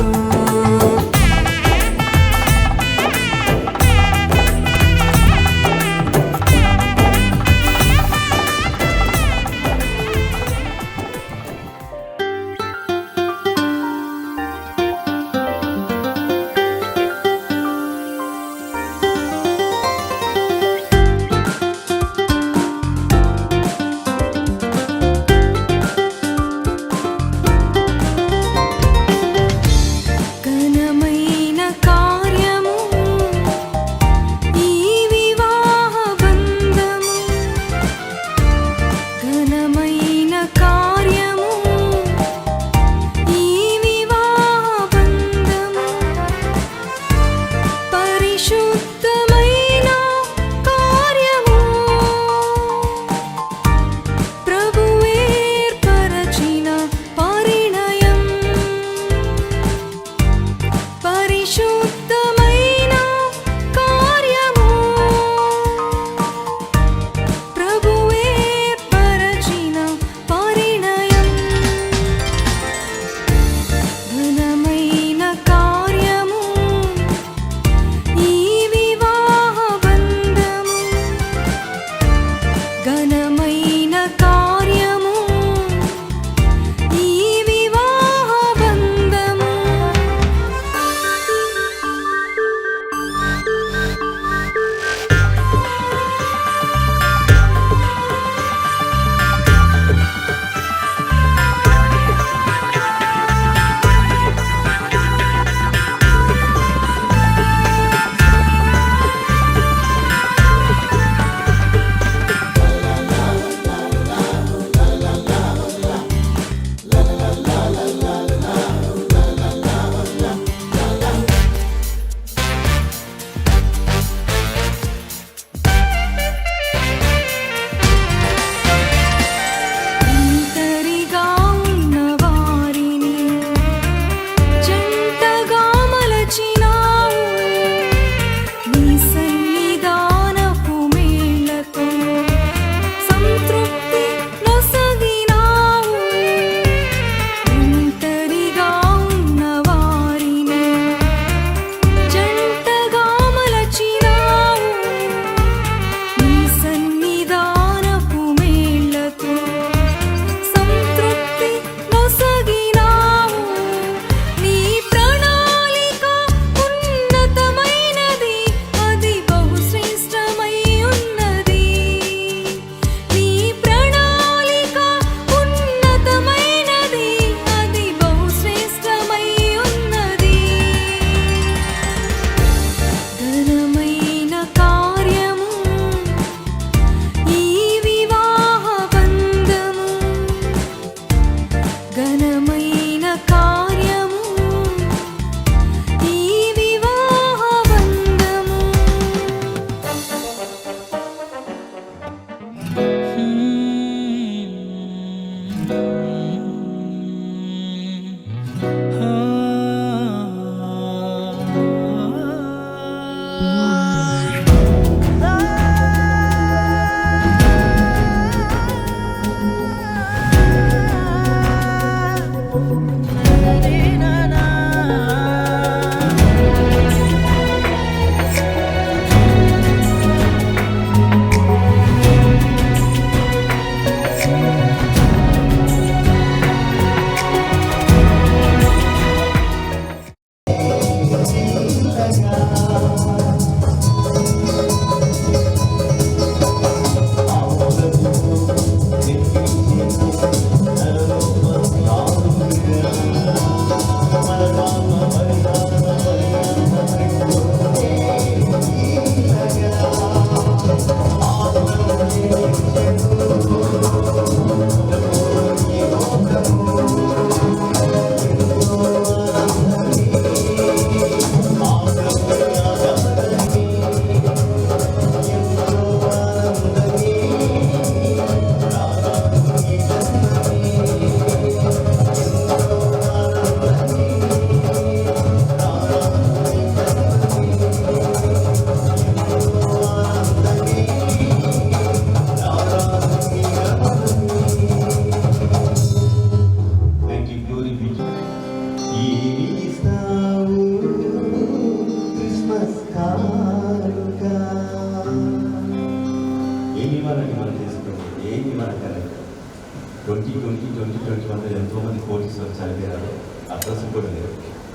2021లో ఎంతోమంది కోటీశ్వరులు చనిపోయారు, అడ్రస్ కూడా లేదు.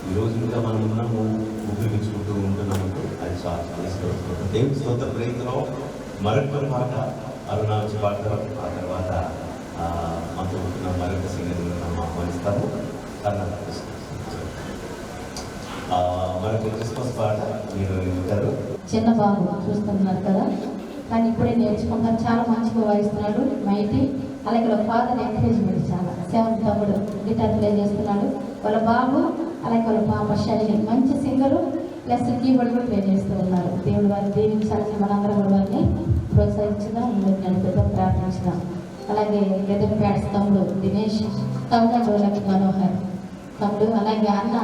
ఈరోజు ఇంకా మనం ఉన్నాము, ఉపయోగించుకుంటూ ఉంటున్నాము. అది చాలా దేవుని స్తోత్ర ప్రయత్నంలో మరొక పాట అరుణా వచ్చి పాడతారు. ఆ తర్వాత మాతో ఉంటున్న మరొక సింగర్ని మనం ఆహ్వానిస్తాము. కర్ణాటక మరొక క్రిస్మస్ పాట మీరు వింటారు. చిన్న బాబు చూస్తున్నారు కదా, కానీ ఇప్పుడే నేర్చుకుంటారు, చాలా మంచిగా వాయిస్తున్నాడు మైటి. అలాగే వాళ్ళ ఫాదర్ ఎంకరేజ్మెంట్ చాలా, సెవెన్ తమ్ముడు గిటార్ ప్లే చేస్తున్నాడు. వాళ్ళ బాబు అలాగే వాళ్ళ పాప శైలి మంచి సింగరు ప్లస్ కీబోర్డ్ కూడా ప్లే చేస్తూ ఉన్నారు. దేవుడు వారిని దీవించాలని మనందరం కూడా వారిని ప్రోత్సహించుదాం, నడిపిద్దాం, ప్రార్థించుదాం. అలాగే గెదం ప్యాడ్స్ తమ్ముడు దినేష్, తమ్ముడు డోలకి మనోహర్ తమ్ముడు, అలాగే అన్న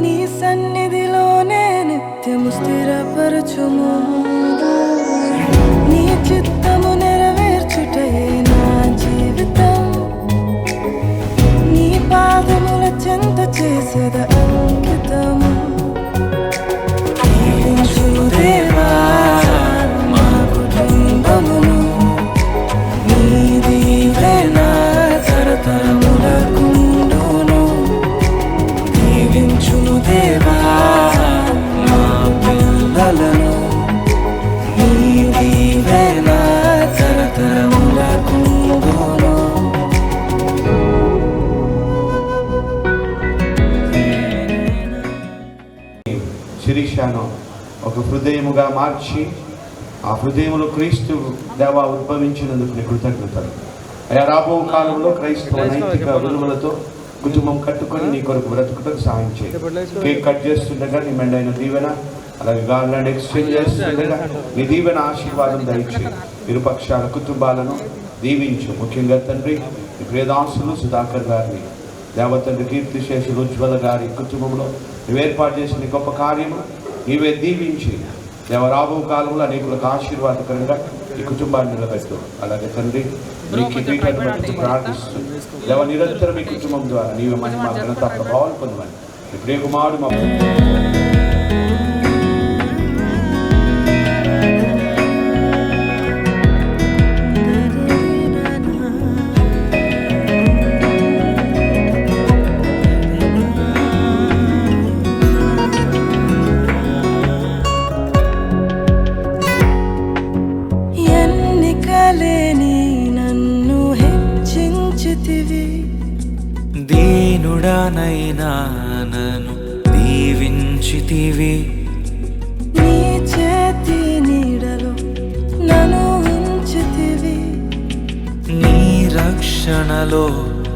నీ సన్నిధిలోనే నిత్యము స్థిరపరచుము నీ చిత్తము నెరవేర్చుటయే నా జీవితం నీ పాదముల చెంత చేసేద అంకితము దీవించుము దేవా మా కుటుంబమును నీ దీవెన తరతరములకుండును దీవించుము దేవా మా పిల్లలను నీ దీవెన తరతరములకుండును శిరీషాను ఒక హృదయముగా మార్చి ఆ హృదయములో క్రీస్తు దేవ ఉద్భవించినందుకు నీ కృతజ్ఞతలు. అయా రాబో కాలంలో క్రైస్తవ నైతిక విలువలతో కుటుంబం కట్టుకొని నీ కొరకు బ్రతుకుటకు సాయం చేయి. కేక్ కట్ చేస్తుండగా నీ మెండైన దీవెన, అలాగే గార్లాండ్ ఎక్స్చేంజ్ చేస్తుండగా నీ దీవెన ఆశీర్వాదం దయచేయి. ఇరుపక్షాల కుటుంబాలను దీవించు. ముఖ్యంగా తండ్రి నీ ప్రియదాసులు సుధాకర్ గారిని, దేవతండ్రి కీర్తిశేషులు ఉజ్వల గారి కుటుంబంలో నువ్వు ఏర్పాటు చేసిన గొప్ప కార్యము నీవే దీవించి రాబో కాలంలో అనేకులకు ఆశీర్వాదకరంగా ఈ కుటుంబాన్ని నిలబెట్టు. అలాగే తండ్రి నీకు ప్రార్థిస్తూ నిరంతరం ఈ కుటుంబం ద్వారా నీవే మహిమ ఘనత ప్రభావాలు పొందమని నీ ప్రియ కుమారుడు మా దీనుడనైనా నన్ను దీవించితివి నీ చేతి నీడలో నన్ను ఉంచితివి నీ రక్షణలో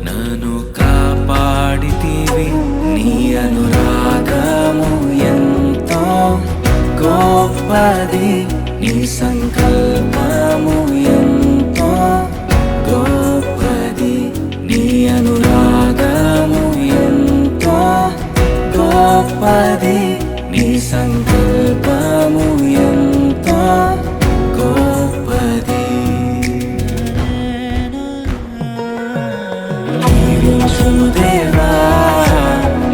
నన్ను కాపాడితివి నీ అనురాగము ఎంతో గొప్పది నీ సంకల్పము ఎంతో గొప్పది నీ అనురాగము ఎంతో గొప్పది నీ సంకల్పము ఎంతో గొప్పది దీవించుము దేవా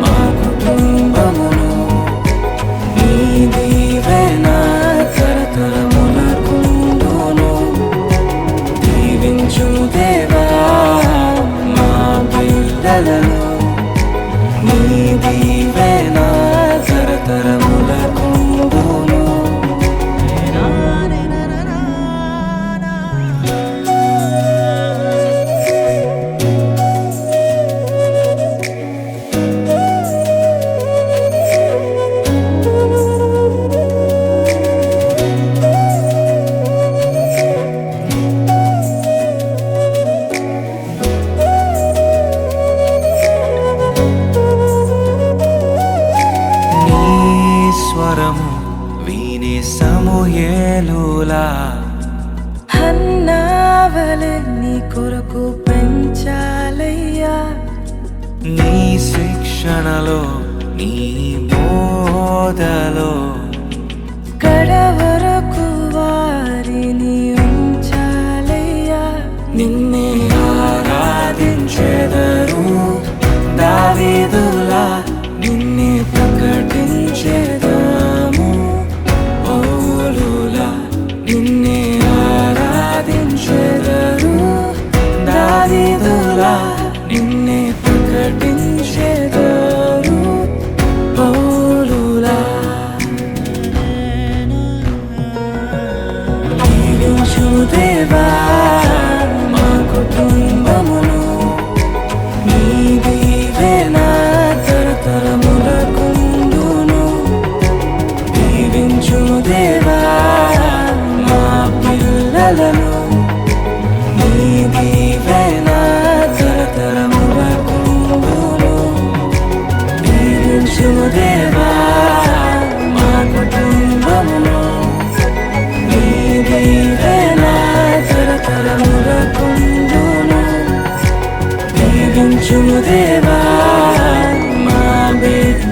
మా కుటుంబమును నీ దీవెన తరతరములకుండును దీవించుము దేవా మా పిల్లలను నీ దీవెన తరతరములకుండును స్వరము విని సమూయేలులా హన్నావలె నీ కొరకు పెంచాలయ్యా నీ శిక్షణలో నీ బోధలో కడవరకు వారిని ఉంచాలయ్యా నిన్నే ఆరాధించెదరు దావీదులా నిన్నే ప్రకటించెదము పౌలులా నిన్నే ఆరాధించెదరు దావీదులా నిన్నే ప్రకటించెదరు పౌలులా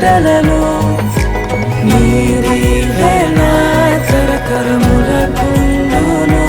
బిడ్డలను నీవే నా తరతరములకుండును.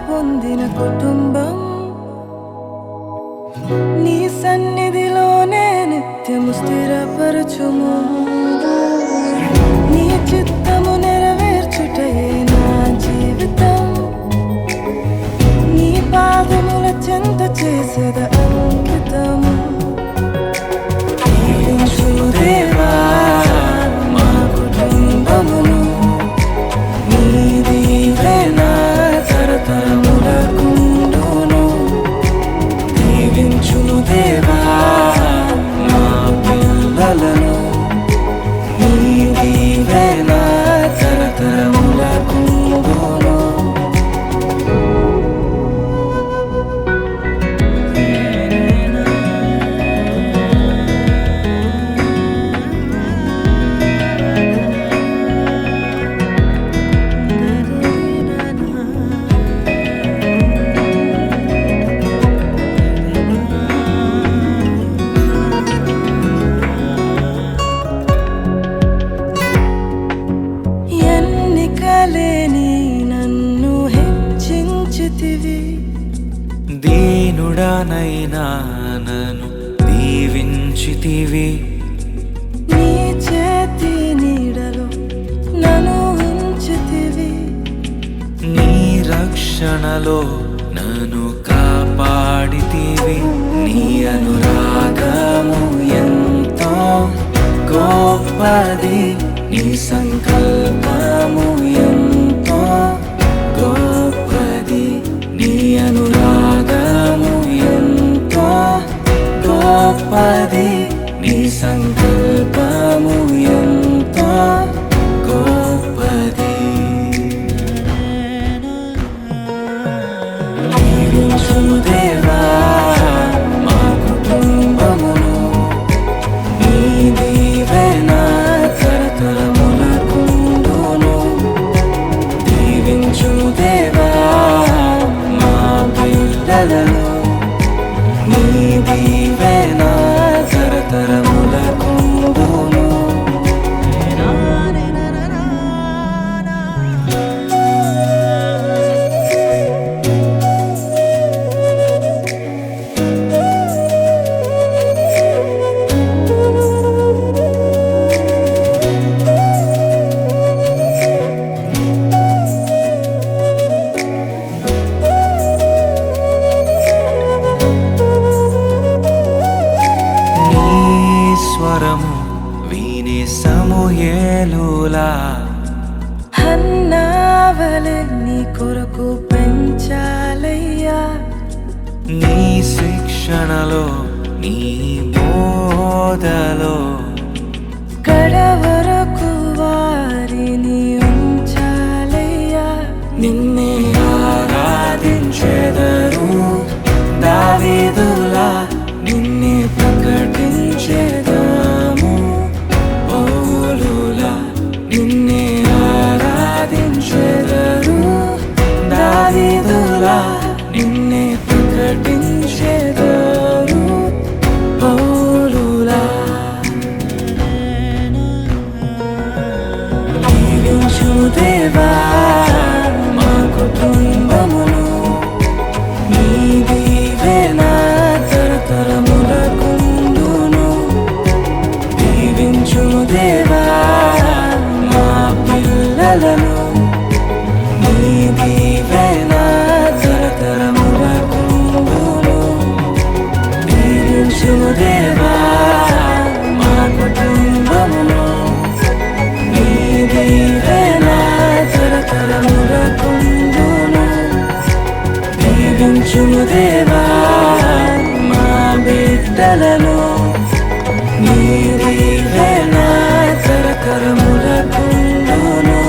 పొందిన కుటుంబం నీ సన్నిధిలోనే నిత్యము స్థిరపరచుము. నీ చిత్తము నెరవేర్చుటయే నా జీవితం. నీ పాదముల చెంత చేసేద అంకితము. దేవా మా కుటుంబమును నీవే నా తరతరములకుండును. దీవించును దేవా మా పిల్లలను నీవే నా తరతరములకుండును. దీనుడనైనా నన్ను దీవించితివి. నీ చేతి నీడలో నన్ను ఉంచితివి. నీ రక్షణలో నన్ను కాపాడితివి. నీ అనురాగము ఎంతో గొప్పది. నీ సంకల్పము ఎంతో గొప్పది. నీ అనురాగము ఎంతో గొప్పది. నీ సంకల్పము ఎంతో గొప్పది. దీవించుము దేవా మా కుటుంబమును నీవే నా తరతరములకుండును. దీవించుము దేవా మా పిల్లలను నీవే నా తరతరములకుండును. స్వరము వీనే సమూయేలులా హన్నావలె నీ కొరకు పెంచాలయ్యా. నీ శిక్షణలో నీ బోధలో కడవరకు వారిని ఉంచాలయ్యా. నిన్నే ఆరాధించెదరు దావీదులా నిన్నే ప్రకటించెదాము. పౌలులా నిన్నే ఆరాధించెదరు దావీదులా నిన్నే ప్రకటించెదరు పౌలులా. దీవించు దేవా మా కుటుంబమును, నీ దీవెన తరతరములకుండును. దీవించు దేవా మా పిల్లలను, నీ దీవెన తరతరములకుండును. దీవించు దేవా మా కుటుంబమును, నీ దీవెన తరతరములకుండును. దీవించు దేవా మా బిడ్డలను, నీ దీవెన తరతరములకుండును.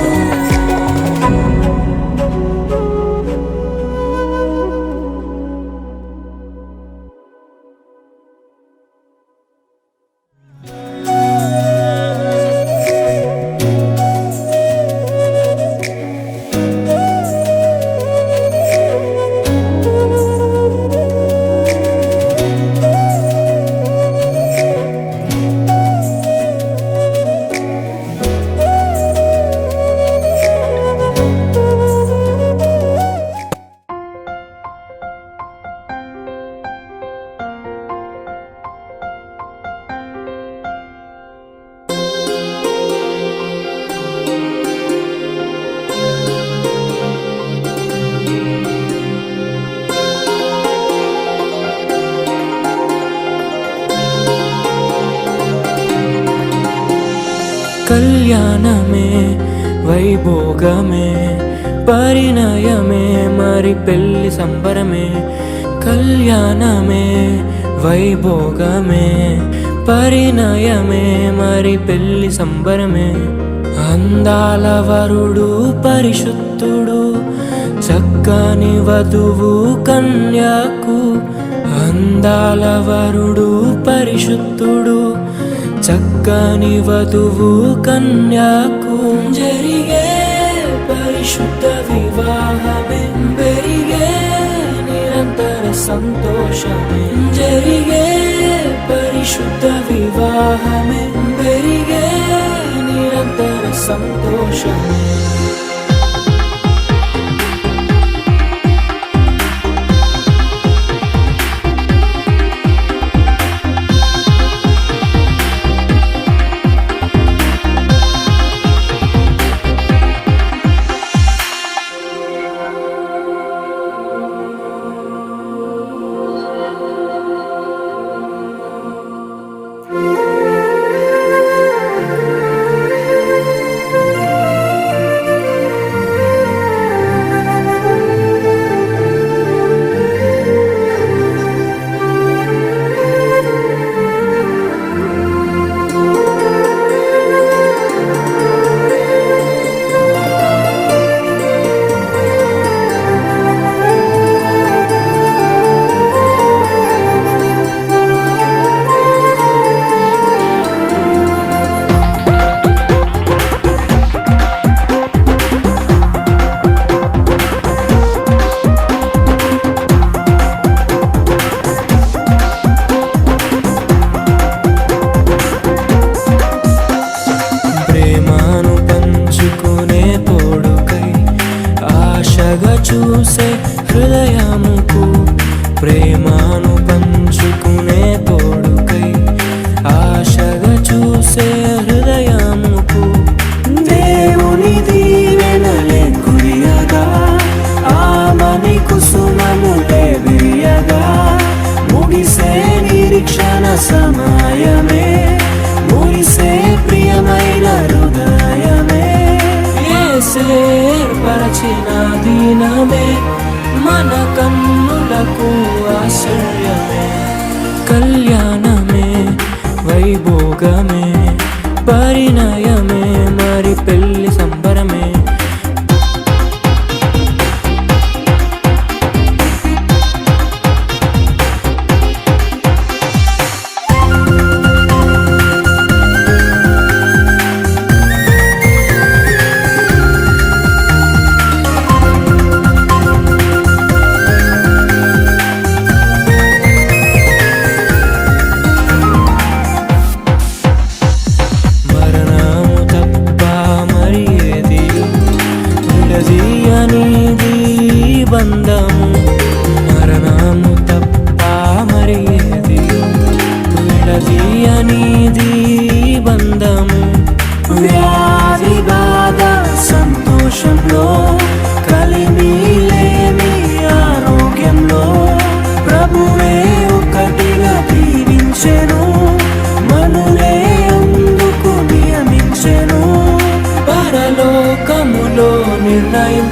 కళ్యాణమే వైభోగమే పరిణయమే మరి పెళ్లి సంబరమే. కళ్యాణమే వైభోగమే పరిణయమే మరి పెళ్లి సంబరమే. అందాల వరుడు పరిశుద్ధుడు, చక్కని వధువు కన్యకు. అందాల వరుడు పరిశుద్ధుడు, చక్కని వధువు కన్యకు. జరిగే పరిశుద్ధ వివాహమే, పెరిగే నిరంతర సంతోషమే. జరిగే పరిశుద్ధ వివాహమే, పెరిగే నిరంతర సంతోషమే. చూసే హృదయముకు, ప్రేమను పంచుకునే తోడుకై ఆశగా చూసే హృదయముకు. దేవుని దీవెనలే కురియగా, ఆమని కుసుమములే విరియగా. ముగిసే నిరీక్షణ సమయమే, ముగిసే ప్రియమైన హృదయమే. ఏర్పరచిన దినమే మన కన్నులకు ఆశ్చర్యమే. కళ్యాణమే వైభోగమే పరిణయమే మరి పెళ్లి సంబరమే.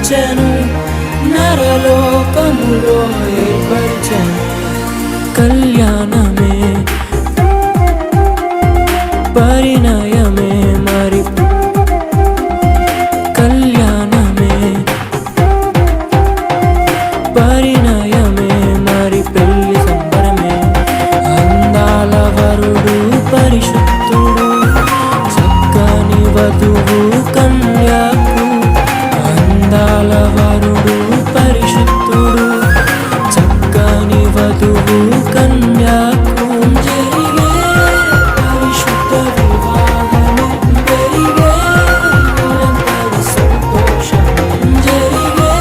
మార్చెను నరలోకములో ఏర్పరిచెను కళ్యాణమే పరిణయమే మరి కళ్యాణమే పరిణయమే మరి పెళ్లి సంబరమే అందాల వరుడు పరిశుద్ధుడు చక్కని వధువు కన్యకు అందాల వరుడు పరిశుద్ధుడు చక్కని వధువు కన్యకు జరిగే పరిశుద్ధ వివాహమే జరిగే నిరంతర సంతోషమే జరిగే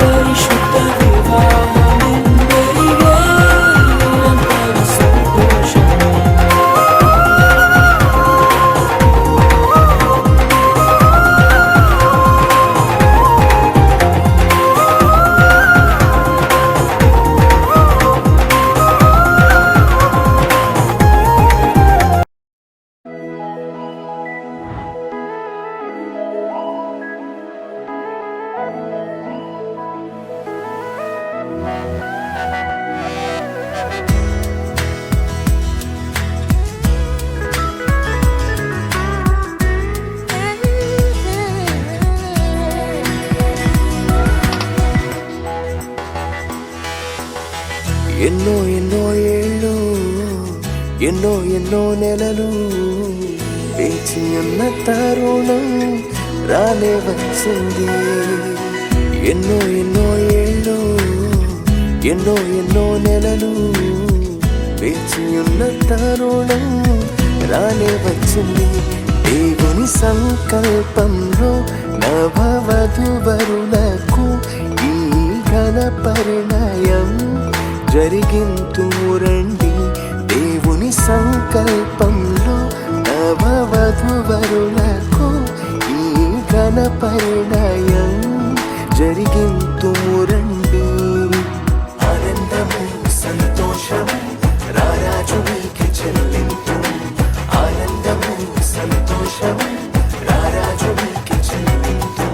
పరిశుద్ధ వివాహమే జరిగే నిరంతర సంతోషమే ఎన్నో ఎన్నో ఏళ్ళు ఎన్నో ఎన్నో నెలలు వేచి ఉన్న తరుణం రానే వచ్చింది ఎన్నో ఎన్నో ఏళ్ళు ఎన్నో ఎన్నో నెలలు వేచి ఉన్న తరుణం రానే వచ్చింది దేవుని సంకల్పంలో నవవధువరులకు ఈ ఘన పరిణయం జరిగింతురండి దేవుని సంకల్పంలో నవవధువరులకు ఈ ఘన పరిణయం జరిగింతురండి ఆనందము సంతోషము రారాజు నీకే చెల్లింతు ఆనందము సంతోషము రారాజు నీకే చెల్లింతు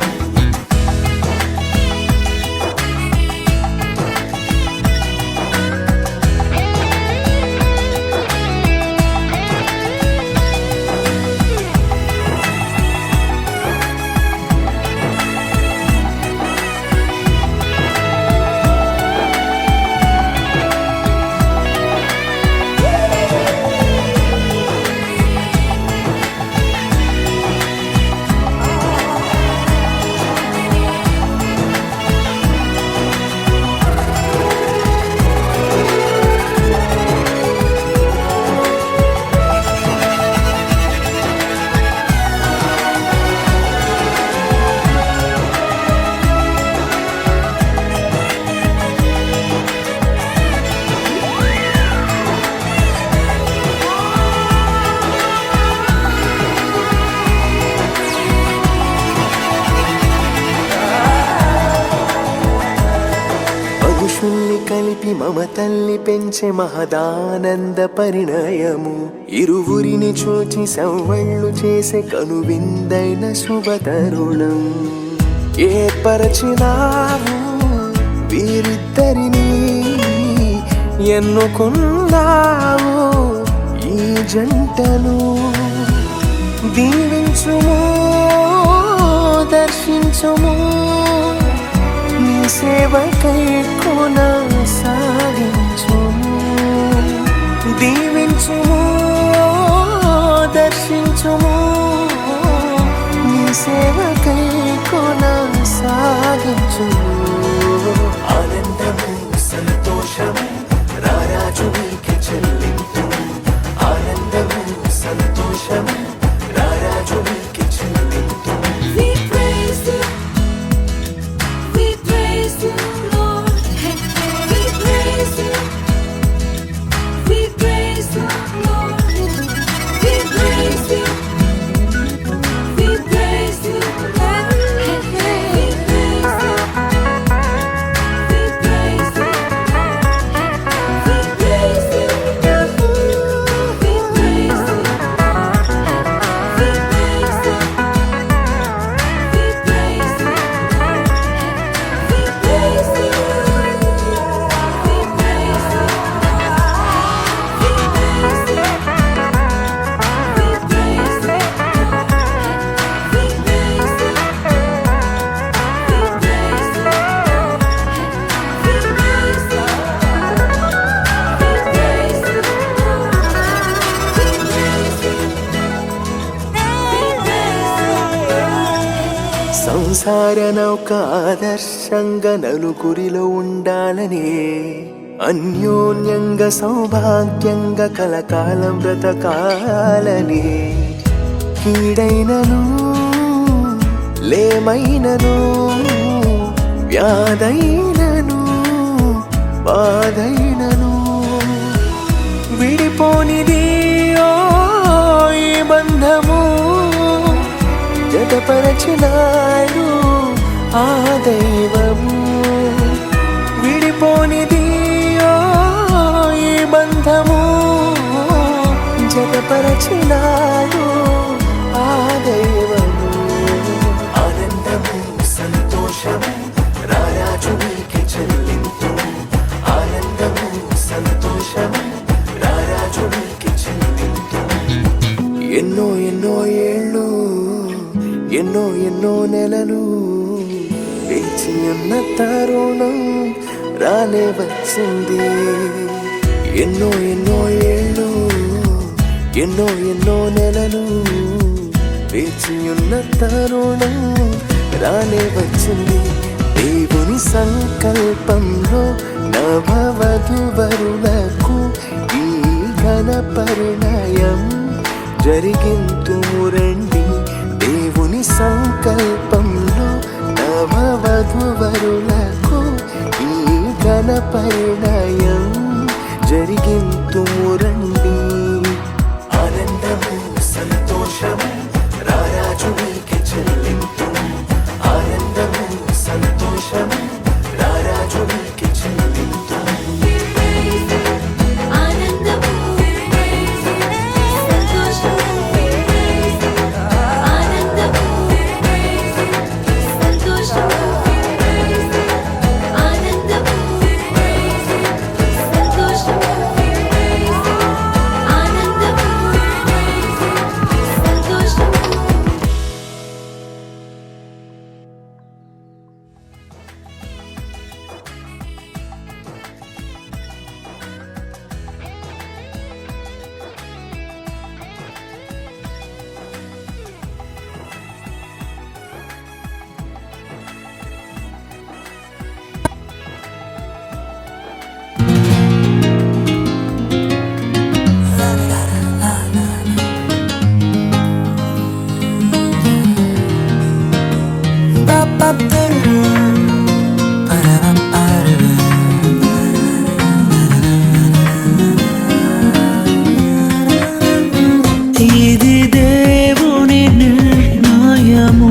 కలిపి మమతల్ని పెంచే మహదానంద పరిణయము ఇరువురిని చూచి సవ్వళ్ళు చేసే కనువిందైన శుభతరుణం ఏర్పరచినావు వీరిద్దరిని ఎన్నుకున్నావు ఈ జంటను దీవించుము దర్శించుము నీ సేవకై కొనసాగించుము దీవించుము దర్శించుము నీ సేవకై కొనసాగించుము ఆనందము సంతోషము రారాజు నీకే చెల్లింతు ఆనందము సంతోషము రారాజు నీకే చెల్లింతు We praise you, Lord. We praise you. సంసార నౌక ఆదర్శంగా నలుగురిలో ఉండాలనే అన్యోన్యంగా సౌభాగ్యంగా కలకాలం బ్రతకాలని కీడైనను లేమైనను వ్యాధైనను బాధైనను విడిపోనిది ఈ బంధము జతపరచినాడు ఆ దైవము విడిపోనిది ఈ బంధము జతపరచినాడు ఆ దైవము ఆనందము సంతోషము రారాజు నీకే చెల్లింతు ఆనందము సంతోషము రారాజు నీకే చెల్లింతు ఎన్నో ఎన్నో ఏళ్ళు ఎన్నో ఎన్నో నెలలు వేచి ఉన్న తరుణం రానే వచ్చింది ఎన్నో ఎన్నో ఏళ్ళు ఎన్నో ఎన్నో నెలలు వేచి ఉన్న తరుణం రానే వచ్చింది దేవుని సంకల్పంలో నవవధువరులకు ఈ ఘన పరిణయం జరిగింతుము రండి దేవుని సంకల్పంలో నవవధువరులకు ఈ ఘన పరిణయం జరిగింతుము రండి ఆనందము సంతోషము రారాజు నీకే చెల్లింతు ఆనందము సంతోషము రారాజు నీకే చెల్లింతు ఆనందము సంతోషము ఆనందము సంతోషము ఆనందము సంతోషము ఆనందము సంతోషము ఇది దేవుని నిర్ణయము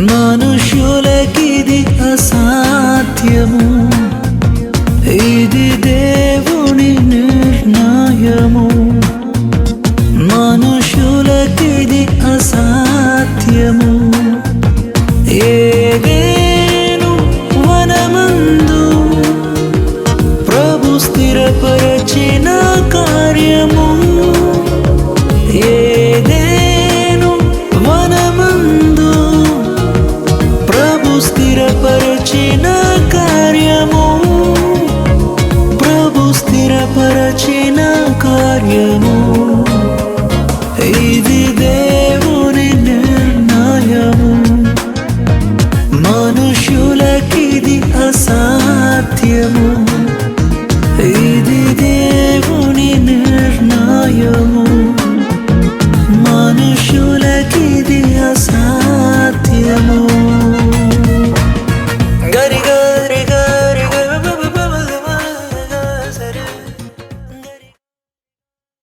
మనుషులకిది అసాధ్యము ఇది దేవుని నిర్ణయము మనుషులకిది అసాధ్యము ఏదేను వనమందు ప్రభు స్థిరపరచిన కార్యము ఏదేను వనమందు ప్రభు స్థిరపరచిన కార్యము ప్రభు స్థిరపరచిన కార్యము